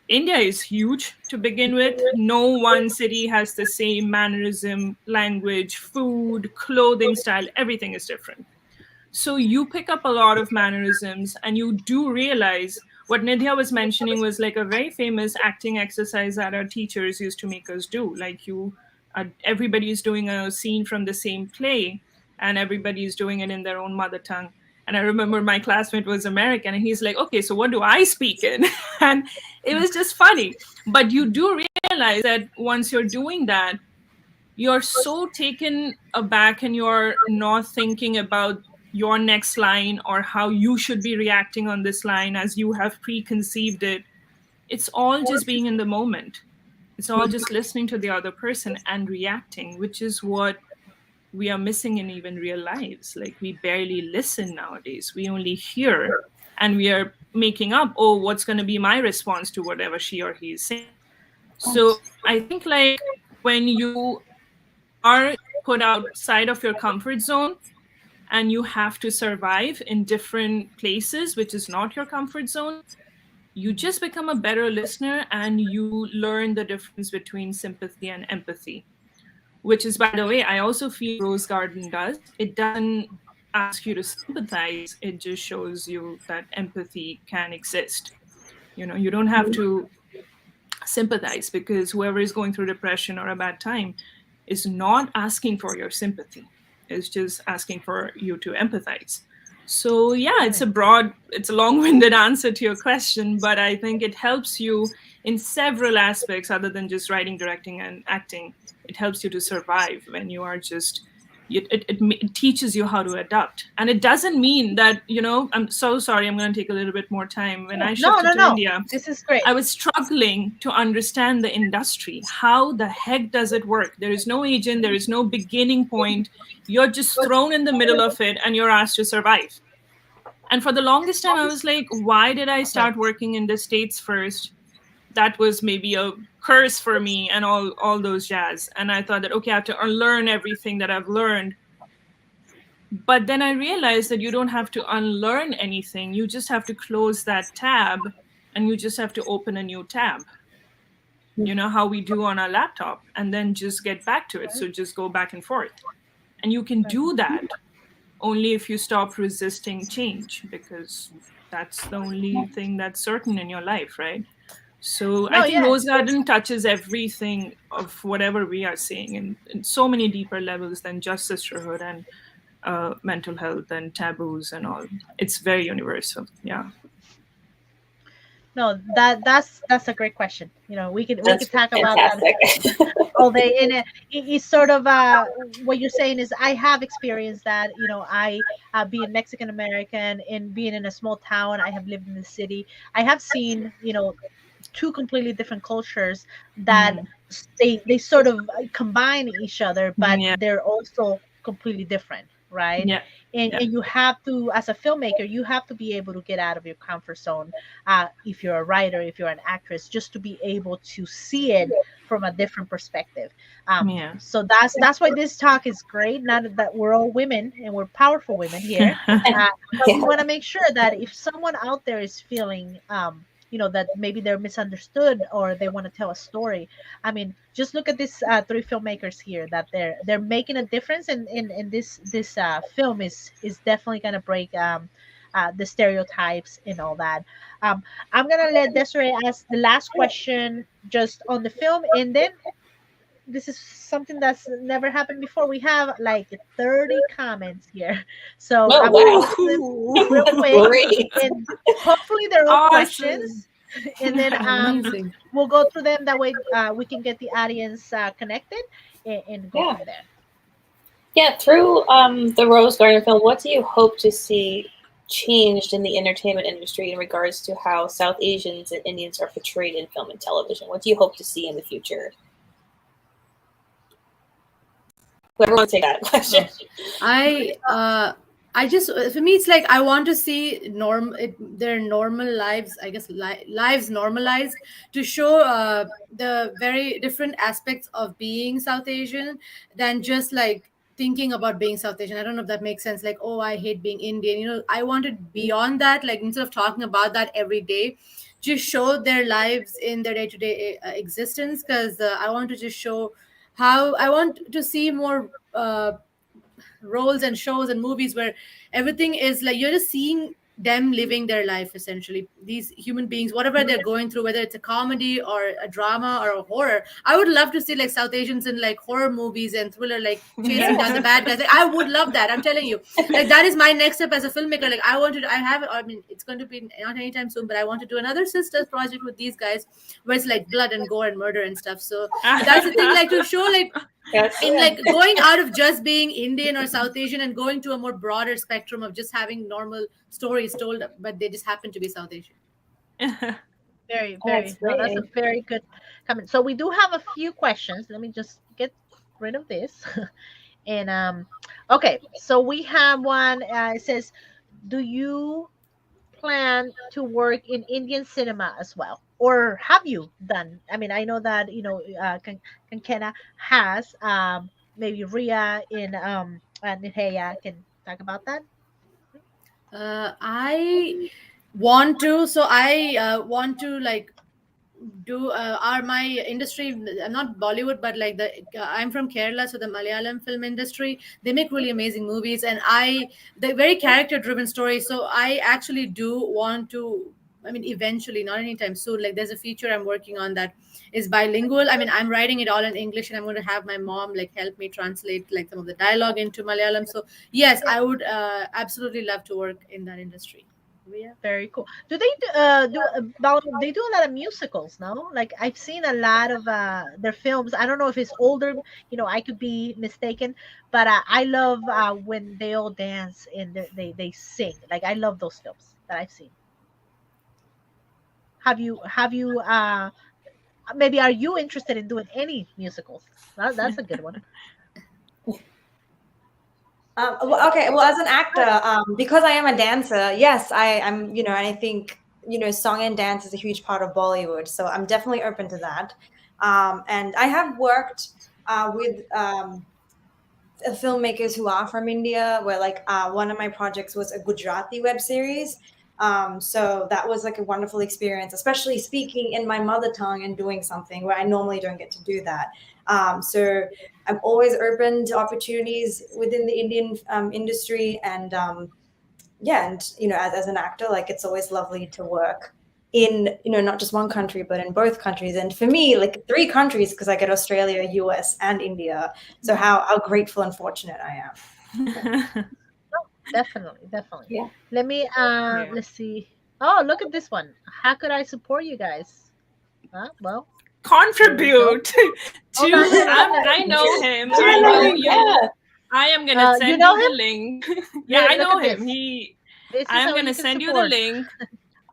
India is huge to begin with. No one city has the same mannerism, language, food, clothing style. Everything is different. So you pick up a lot of mannerisms, and you do realize what Nidheya was mentioning was like a very famous acting exercise that our teachers used to make us do. Like, everybody is doing a scene from the same play, and everybody is doing it in their own mother tongue. And I remember my classmate was American, and he's like, okay, so what do I speak in? And it was just funny. But you do realize that once you're doing that, you're so taken aback and you're not thinking about your next line or how you should be reacting on this line as you have preconceived it. It's all just being in the moment. It's all just listening to the other person and reacting, which is what we are missing in even real lives. Like, we barely listen nowadays. We only hear, and we are making up, oh, what's going to be my response to whatever she or he is saying. So I think, like, when you are put outside of your comfort zone and you have to survive in different places, which is not your comfort zone, you just become a better listener, and you learn the difference between sympathy and empathy. Which is, by the way, I also feel Rose Garden does. It doesn't ask you to sympathize. It just shows you that empathy can exist. You don't have to sympathize, because whoever is going through depression or a bad time is not asking for your sympathy. It's just asking for you to empathize. So yeah, it's a long-winded answer to your question, but I think it helps you in several aspects other than just writing, directing, and acting. It helps you to survive when you are just, it teaches you how to adapt. And it doesn't mean that, I'm so sorry, I'm going to take a little bit more time. When I shifted to India, this is great. I was struggling to understand the industry. How the heck does it work? There is no agent, there is no beginning point. You're just thrown in the middle of it and you're asked to survive. And for the longest time, I was like, why did I start working in the States first? That was maybe a curse for me, and all those jazz. And I thought that, okay, I have to unlearn everything that I've learned. But then I realized that you don't have to unlearn anything. You just have to close that tab, and you just have to open a new tab. You know how we do on our laptop, and then just get back to it. So just go back and forth. And you can do that only if you stop resisting change, because that's the only thing that's certain in your life, right? So I think Rose Garden touches everything of whatever we are seeing in so many deeper levels than just sisterhood and mental health and taboos and all. It's very universal. Yeah. No, that's a great question. We could talk about that all day. And it's sort of what you're saying is, I have experienced that. I being Mexican American and being in a small town, I have lived in the city. I have seen two completely different cultures that they sort of combine each other, but Yeah. they're also completely different, right? Yeah. And you have to, as a filmmaker, you have to be able to get out of your comfort zone, if you're a writer, if you're an actress, just to be able to see it from a different perspective. Yeah. So that's why this talk is great. Now that we're all women and we're powerful women here, but we want to make sure that if someone out there is feeling, that maybe they're misunderstood or they want to tell a story, I mean, just look at these three filmmakers here, that they're making a difference, and this film is definitely going to break the stereotypes and all that. I'm gonna let Desiree ask the last question just on the film, and then this is something that's never happened before. We have like 30 comments here, so Oh, I'm gonna wow. go through them real quick, Great. and hopefully they're all Awesome. questions. And then Amazing. we'll go through them. That way we can get the audience connected and go from there. Yeah, through the Rose Garden film, what do you hope to see changed in the entertainment industry in regards to how South Asians and Indians are portrayed in film and television? What do you hope to see in the future? Whoever wants to take that question. I just, for me, it's like I want to see their normal lives, I guess, lives normalized, to show the very different aspects of being South Asian than just like thinking about being South Asian. I don't know if that makes sense. Like, oh, I hate being Indian. I wanted beyond that, like instead of talking about that every day, just show their lives in their day-to-day existence, because I want to just show how I want to see more roles and shows and movies where everything is like you're just seeing them living their life, essentially, these human beings, whatever they're going through, whether it's a comedy or a drama or a horror. I would love to see like South Asians in like horror movies and thriller, like chasing down the bad guys. Like, I would love that, I'm telling you. Like, that is my next step as a filmmaker. Like, I mean, it's going to be not anytime soon, but I want to do another sisters project with these guys where it's like blood and gore and murder and stuff. So that's the thing, like to show like in like going out of just being Indian or South Asian and going to a more broader spectrum of just having normal stories told, but they just happen to be South Asian. Very, very. No, that's a very good comment. So we do have a few questions. Let me just get rid of this. And okay, so we have one. It says, "Do you plan to work in Indian cinema as well, or have you done?" I mean, I know that Kankana has. Maybe Ria in Nidheya can talk about that. I want to. So I want to like do my industry. I'm not Bollywood, but like I'm from Kerala, so the Malayalam film industry, they make really amazing movies, and they're very character driven stories. So I actually do want to, I mean, eventually, not anytime soon, like there's a feature I'm working on that is bilingual. I mean, I'm writing it all in English, and I'm going to have my mom like help me translate like some of the dialogue into Malayalam. So yes, I would absolutely love to work in that industry. Yeah, very cool. Do they they do a lot of musicals, no? Like, I've seen a lot of their films. I don't know if it's older, I could be mistaken, but I love when they all dance and they sing. Like, I love those films that I've seen. Have you maybe are you interested in doing any musicals? That's a good one. Okay, well, as an actor, because I am a dancer, yes, I'm, and I think, song and dance is a huge part of Bollywood. So I'm definitely open to that. And I have worked with filmmakers who are from India, where like one of my projects was a Gujarati web series. So that was like a wonderful experience, especially speaking in my mother tongue and doing something where I normally don't get to do that. So I'm always open to opportunities within the Indian industry, and as an actor, like it's always lovely to work in not just one country but in both countries, and for me like 3 countries, because I get Australia, US, and India. So how grateful and fortunate I am. Definitely. Yeah. Let me let's see. Oh, look at this one. How could I support you guys? Well, contribute to I know him. I know you. I am gonna send you the link. Yeah, I know him. I'm gonna send you the link.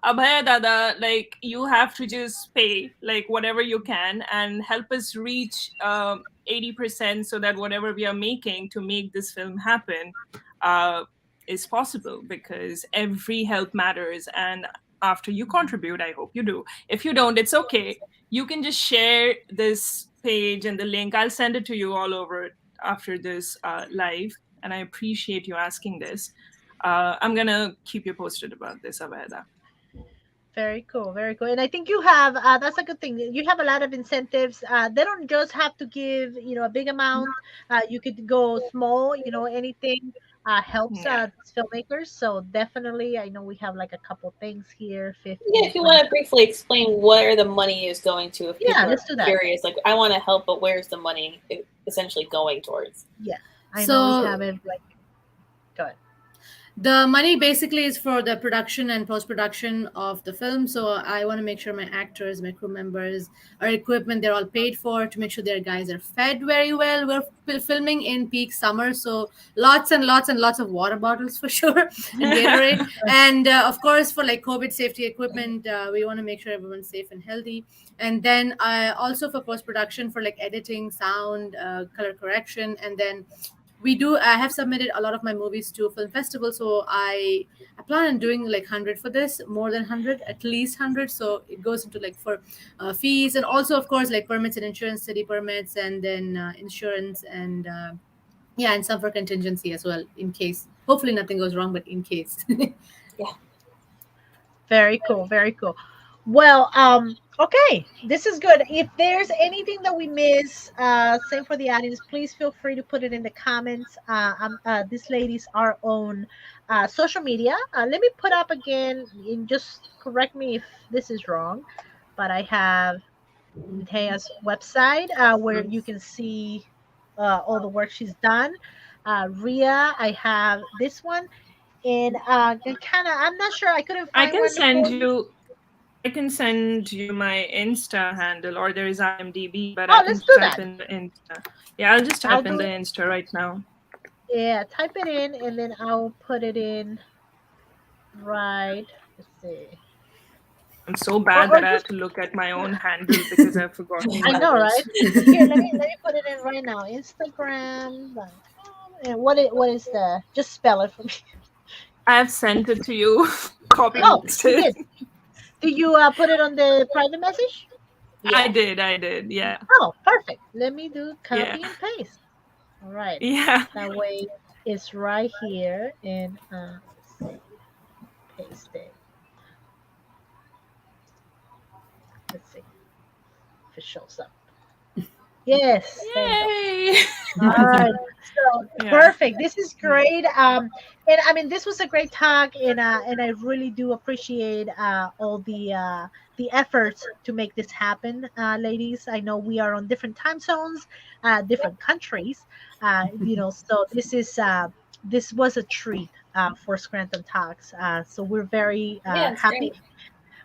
Abhaya Dada, like you have to just pay like whatever you can and help us reach 80% so that whatever we are making to make this film happen uh, is possible, because every help matters. And after you contribute, I hope you do. If you don't, it's okay. You can just share this page and the link. I'll send it to you all over after this live. And I appreciate you asking this. I'm going to keep you posted about this, Abhaya. Very cool, very cool. And I think you have that's a good thing. You have a lot of incentives. They don't just have to give, a big amount. You could go small. Anything helps Yeah. filmmakers. So definitely, I know we have like a couple things here. 50. Yeah, if you want to briefly explain where the money is going to, if people let's do are that. curious, like I want to help, but where's the money essentially going towards? Yeah, I know we have it. Like, go ahead. The money basically is for the production and post-production of the film. So I want to make sure my actors, my crew members, our equipment, they're all paid for, to make sure their guys are fed very well. We're filming in peak summer, so lots and lots and lots of water bottles for sure, and Gatorade. And of course, for like COVID safety equipment, we want to make sure everyone's safe and healthy. And then also for post-production, for like editing, sound, color correction, and then I have submitted a lot of my movies to film festival, so I plan on doing like 100 for this, more than 100, at least 100. So it goes into like for fees, and also of course like permits and insurance, city permits, and then insurance, and and some for contingency as well, in case hopefully nothing goes wrong, but in case. Yeah. Very cool, very cool. Well, okay, this is good. If there's anything that we miss, same for the audience, please feel free to put it in the comments. This lady's our own social media. Let me put up again, and just correct me if this is wrong, but I have Nidheya's website where you can see all the work she's done. Ria, I have this one. And kind of, I'm not sure. I couldn't I find can one send for you. I can send you my Insta handle, or there is IMDb, but Oh, I can let's do type that. in the Insta. Yeah, I'll just I'll type in do the it. Insta right now. Yeah, type it in, and then I'll put it in right. Let's see. I'm so bad Or that I have just to look at my own handle because I've forgotten I know, yours. right? Here, let me put it in right now. Instagram.com. And what is the? Just spell it for me. I have sent it to you. Copy Oh, you pasted. did. Do you put it on the private message? Yeah. I did. Yeah. Oh, perfect. Let me do copy Yeah. and paste. All right. Yeah. That way it's right here, and let's see, paste it. Let's see if it shows up. Yes. Yay! All right. So Yeah. perfect. This is great. And I mean, this was a great talk, and I really do appreciate all the efforts to make this happen, ladies. I know we are on different time zones, different countries, so this was a treat for Scranton Talks. So we're very Yeah, it's happy. great.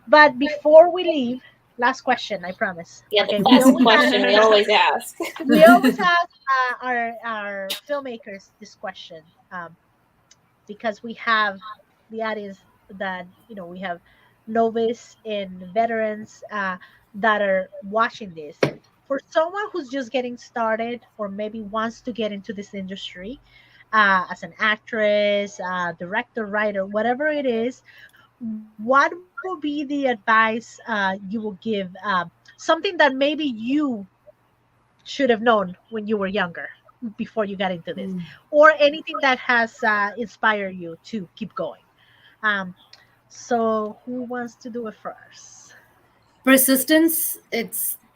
But before we leave, last question, I promise. Yeah, the Okay, classic question we always ask. we always ask our filmmakers this question, because we have the audience that we have novice and veterans that are watching this. For someone who's just getting started, or maybe wants to get into this industry as an actress, director, writer, whatever it is, what will be the advice you will give? Something that maybe you should have known when you were younger, before you got into this, or anything that has inspired you to keep going. So who wants to do it first? Persistence.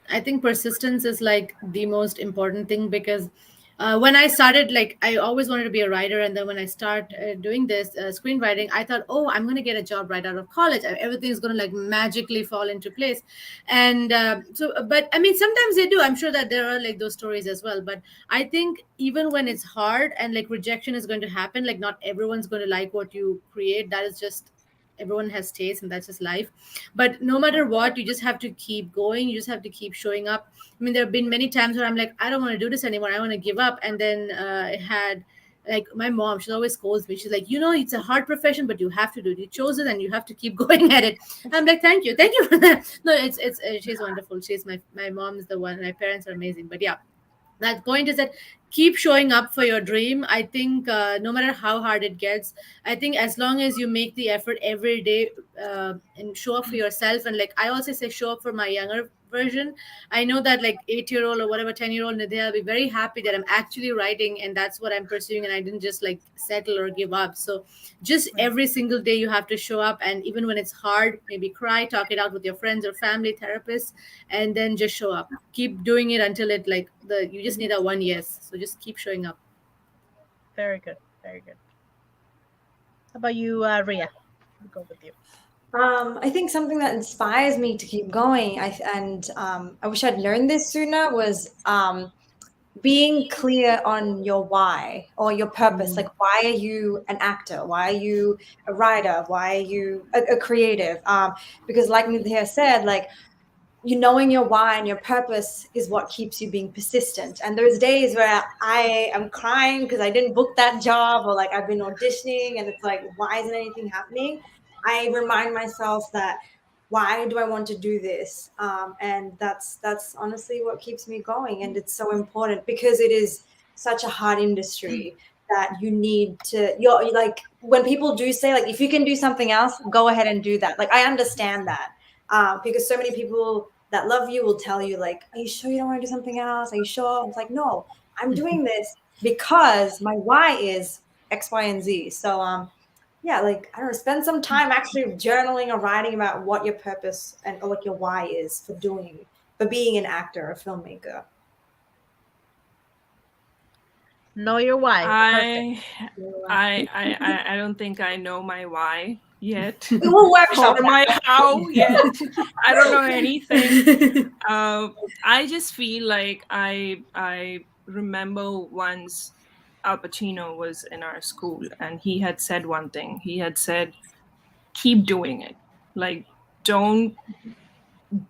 I think persistence is like the most important thing, because when I started, like I always wanted to be a writer, and then when I start doing this screenwriting, I thought, oh, I'm going to get a job right out of college, everything's going to like magically fall into place. And but I mean, sometimes they do. I'm sure that there are like those stories as well, but I think even when it's hard and like rejection is going to happen, like not everyone's going to like what you create. That is just, everyone has taste, and that's just life. But no matter what, you just have to keep going, you just have to keep showing up. I mean, there have been many times where I'm like, I don't want to do this anymore, I want to give up. And then I had Like my mom, she always scolds me. She's like, it's a hard profession, but you have to do it. You chose it, and you have to keep going at it. I'm like, thank you for that. No, it's she's wonderful. She's my mom is the one. My parents are amazing. But yeah, that point is that keep showing up for your dream. I think no matter how hard it gets, I think as long as you make the effort every day, and show up for yourself. And like I also say, show up for my younger version. I know that like 8-year-old or whatever 10-year-old Nidheya will be very happy that I'm actually writing and that's what I'm pursuing, and I didn't just like settle or give up. So just every single day you have to show up, and even when it's hard, maybe cry, talk it out with your friends or family, therapists, and then just show up. Keep doing it until it like you just need a one yes. So just keep showing up. Very good. Very good. How about you, Ria? I'll go with you. I think something that inspires me to keep going, I wish I'd learned this sooner, was being clear on your why or your purpose. Like, why are you an actor? Why are you a writer? Why are you a creative? Because like Nidheya said, like, knowing your why and your purpose is what keeps you being persistent. And there's days where I am crying because I didn't book that job, or like I've been auditioning and it's like, why isn't anything happening? I remind myself that, why do I want to do this? And that's honestly what keeps me going. And it's so important because it is such a hard industry that you need to, you're like, when people do say like, if you can do something else, go ahead and do that. Like, I understand that. Because so many people that love you will tell you like, are you sure you don't want to do something else? Are you sure? It's like, no, I'm doing this because my why is X, Y, and Z. So yeah, like, I don't know, spend some time actually journaling or writing about what your purpose and or what your why is for being an actor or filmmaker. Know your why. I don't think I know my why yet. We will workshop or my how yet. I don't know anything. I just feel like I remember once Al Pacino was in our school and he had said one thing. He had said, keep doing it. Like, don't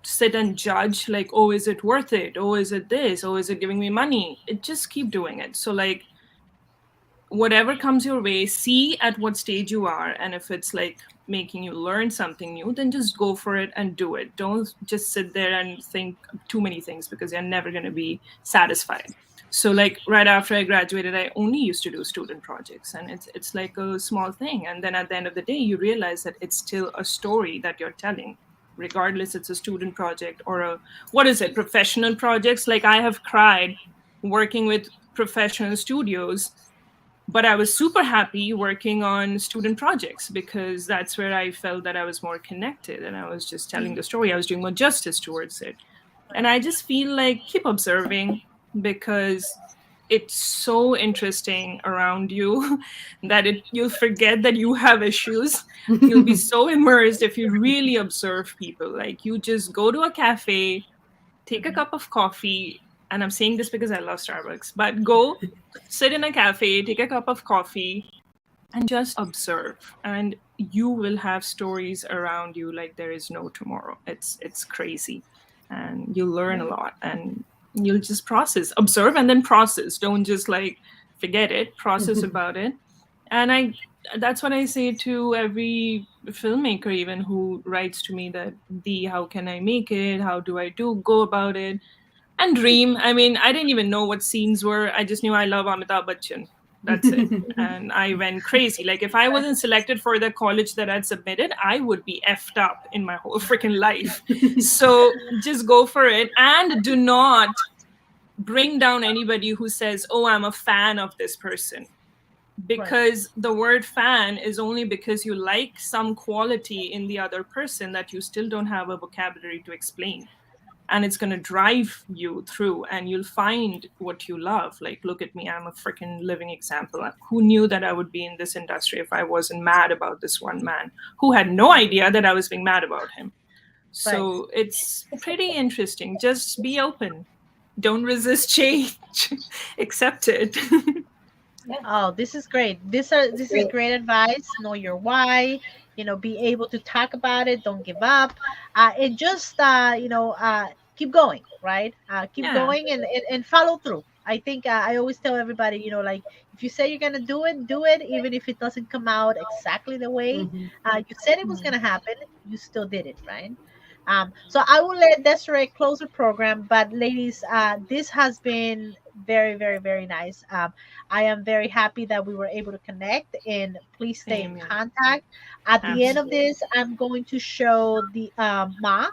sit and judge like, oh, is it worth it? Oh, is it this? Oh, is it giving me money? Just keep doing it. So like, whatever comes your way, see at what stage you are, and if it's like making you learn something new, then just go for it and do it. Don't just sit there and think too many things, because you're never going to be satisfied. So like right after I graduated, I only used to do student projects, and it's like a small thing, and then at the end of the day you realize that it's still a story that you're telling, regardless it's a student project or a professional projects. Like, I have cried working with professional studios, but I was super happy working on student projects because that's where I felt that I was more connected, and I was just telling the story. I was doing more justice towards it. And I just feel like keep observing, because it's so interesting around you that you'll forget that you have issues. You'll be so immersed if you really observe people. Like, you just go to a cafe, take a cup of coffee, and I'm saying this because I love Starbucks, but go sit in a cafe, take a cup of coffee, and just observe. And you will have stories around you like there is no tomorrow. It's crazy. And you'll learn a lot, and you'll just process, observe, and then process. Don't just like forget it, process about it. And that's what I say to every filmmaker, even who writes to me that, how can I make it? How do I go about it? And dream. I mean, I didn't even know what scenes were. I just knew I love Amitabh Bachchan. That's it. And I went crazy. Like, if I wasn't selected for the college that I'd submitted, I would be effed up in my whole freaking life. So just go for it. And do not bring down anybody who says, oh, I'm a fan of this person. Because the word fan is only because you like some quality in the other person that you still don't have a vocabulary to explain. And it's going to drive you through, and you'll find what you love. Like, look at me, I'm a freaking living example. Who knew that I would be in this industry if I wasn't mad about this one man who had no idea that I was being mad about him? So it's pretty interesting. Just be open. Don't resist change. Accept it. Oh, this is great. This is great advice. Know your why. Be able to talk about it. Don't give up. And just keep going. Right. Keep going and follow through. I think I always tell everybody, like if you say you're gonna do it, even if it doesn't come out exactly the way Mhm. you said it was gonna happen, you still did it, right? So I will let Desiree close the program, but ladies, this has been very, very, very nice. I am very happy that we were able to connect, and please stay in Same here. contact. At the end of Absolutely. this, I'm going to show the Ma.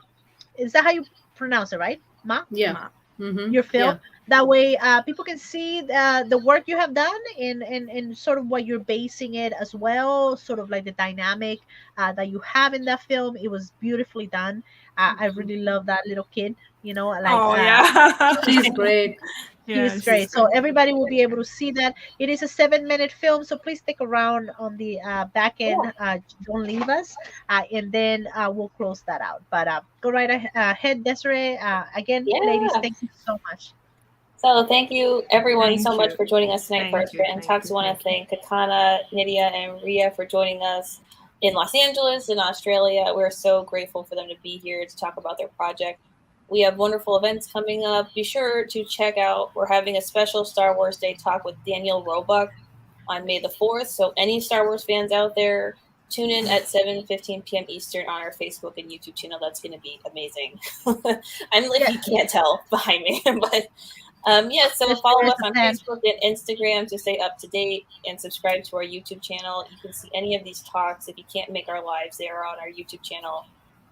Is that how you pronounce it, right? Ma? Yeah. Ma. Mm-hmm. Your film. Yeah. That way, people can see the work you have done and sort of what you're basing it as well, sort of like the dynamic that you have in that film. It was beautifully done. I really love that little kid, like Oh yeah. She's great. he Yeah, is she's great. So great. everybody will be able to see that. It is a 7-minute film, so please stick around on the back end. Don't leave us, and then we'll close that out. But go right ahead, Desiree. Again, ladies, Yeah. thank you so much. So thank you everyone so Thank much you. for joining us tonight for Thank you, ScrantonTalks. thank you, Want to thank thank Kankana, Nidheya, and Ria for joining us in Los Angeles and Australia. We're so grateful for them to be here to talk about their project. We have wonderful events coming up. Be sure to check out, we're having a special Star Wars Day talk with Daniel Roebuck on May the 4th. So any Star Wars fans out there, tune in at 7:15 p.m. Eastern on our Facebook and YouTube channel. That's going to be amazing. I'm like, you can't tell behind me, but so follow us on Facebook and Instagram to stay up to date and subscribe to our YouTube channel. You can see any of these talks. If you can't make our lives, they are on our YouTube channel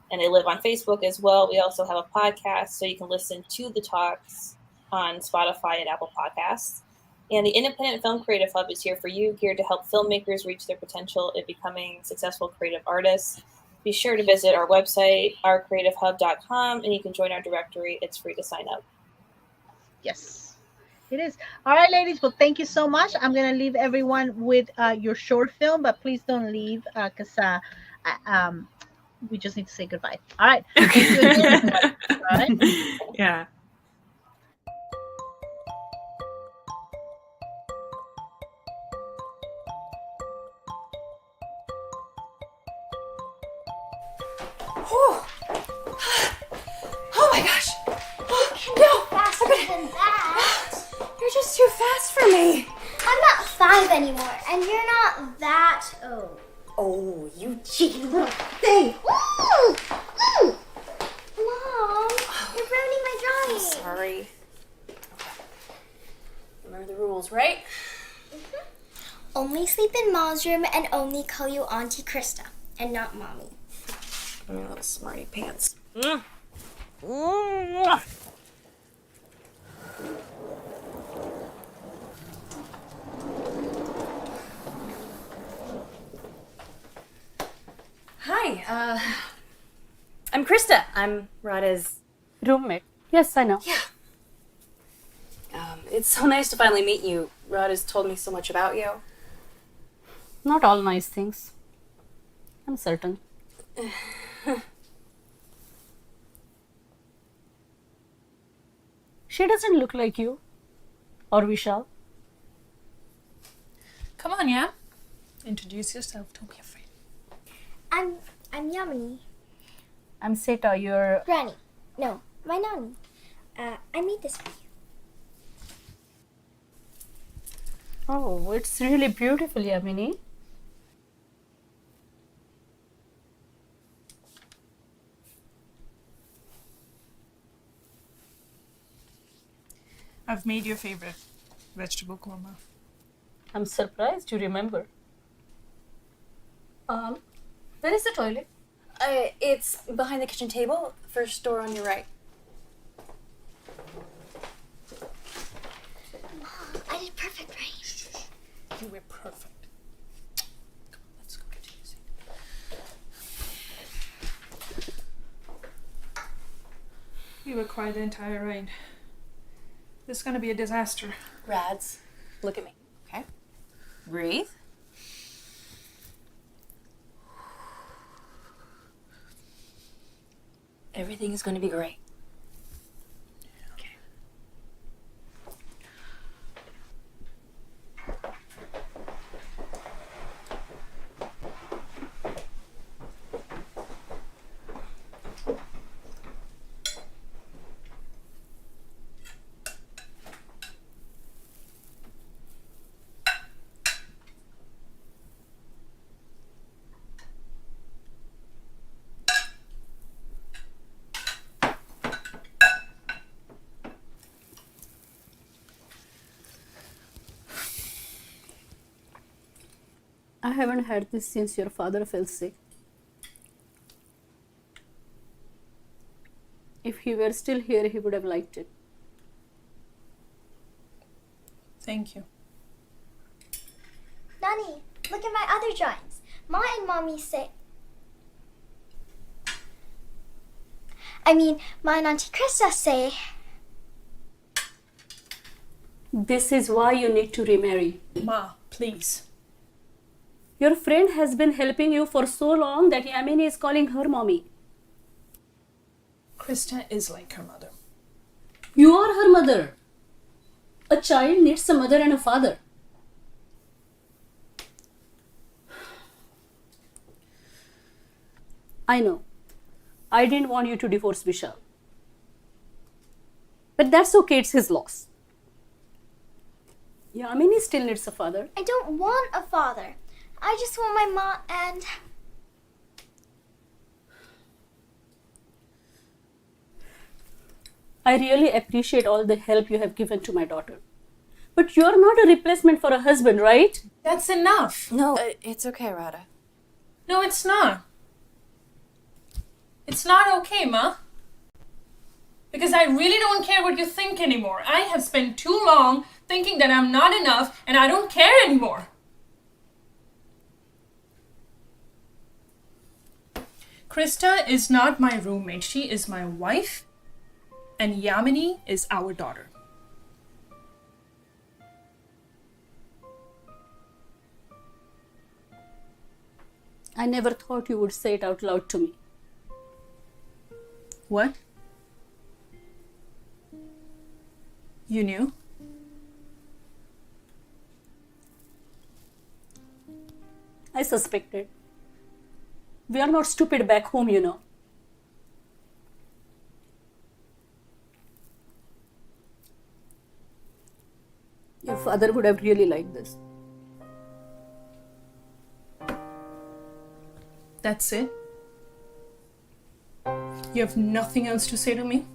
and they live on Facebook as well. We also have a podcast, so you can listen to the talks on Spotify and Apple Podcasts. And the Independent Film Creative Hub is here for you, geared to help filmmakers reach their potential in becoming successful creative artists. Be sure to visit our website, ourcreativehub.com, and you can join our directory. It's free to sign up. Yes, it is. All right, ladies. Well, thank you so much. I'm gonna leave everyone with your short film, but please don't leave because we just need to say goodbye. All right. Thank you again, everyone. All right. Yeah. Oh my gosh! Faster than that. You're just too fast for me. I'm not 5 anymore, and you're not that old. Oh, you cheeky little thing! Ooh! Ooh! Mom, you're ruining my drawing. Sorry. Remember the rules, right? Only sleep in Mom's room and only call you Auntie Krista and not Mommy. Your little smarty pants. Hi, I'm Krista. I'm Radha's roommate. Yes, I know. Yeah. It's so nice to finally meet you. Radha's told me so much about you. Not all nice things. I'm certain. She doesn't look like you. Or Vishal. Come on, yeah? Introduce yourself. Don't be afraid. I'm Yamini. I'm Seta, your... Granny. No, my nanny. I made this for you. Oh, it's really beautiful, Yamini. I've made your favorite vegetable korma. I'm surprised you remember. Where is the toilet? It's behind the kitchen table, first door on your right. Mom, I did perfect, right? You were perfect. Come on, let's go get to your seat. You were quiet the entire ride. This is gonna be a disaster. Rads, look at me, okay? Breathe. Everything is going to be great. Okay. I haven't had this since your father fell sick. If he were still here, he would have liked it. Thank you. Nani, look at my other drawings. Ma and Mommy say... Ma and Auntie Krista say... This is why you need to remarry. Ma, please. Your friend has been helping you for so long that Yamini is calling her mommy. Krista is like her mother. You are her mother. A child needs a mother and a father. I know. I didn't want you to divorce Vishal. But that's okay, it's his loss. Yamini still needs a father. I don't want a father. I just want my ma and... I really appreciate all the help you have given to my daughter. But you're not a replacement for a husband, right? That's enough. No, it's okay, Radha. No, it's not. It's not okay, Ma. Because I really don't care what you think anymore. I have spent too long thinking that I'm not enough and I don't care anymore. Krista is not my roommate. She is my wife. And Yamini is our daughter. I never thought you would say it out loud to me. What? You knew? I suspected. We are not stupid back home, you know. Your father would have really liked this. That's it? You have nothing else to say to me?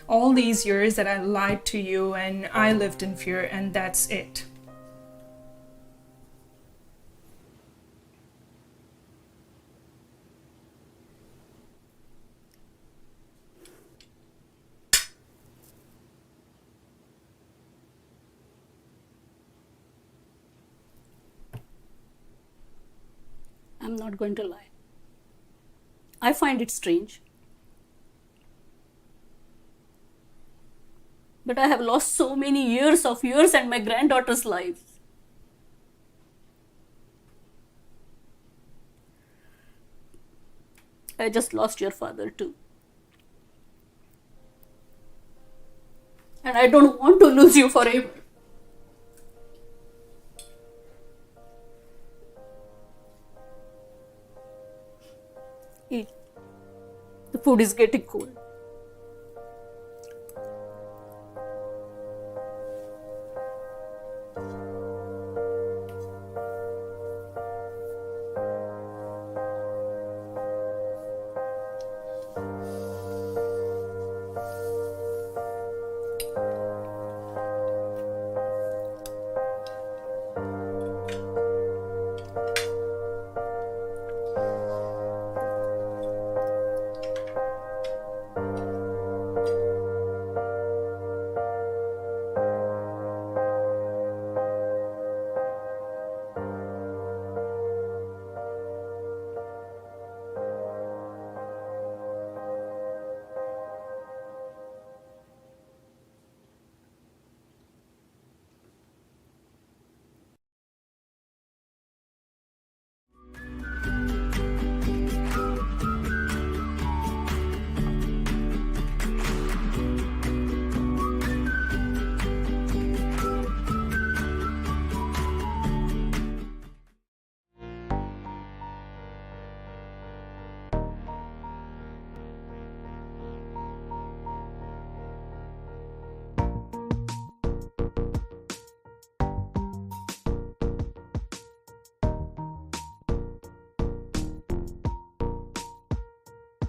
All these years that I lied to you and I lived in fear, and that's it. I'm not going to lie. I find it strange. But I have lost so many years of yours and my granddaughter's lives. I just lost your father too. And I don't want to lose you forever. Eat. The food is getting cold.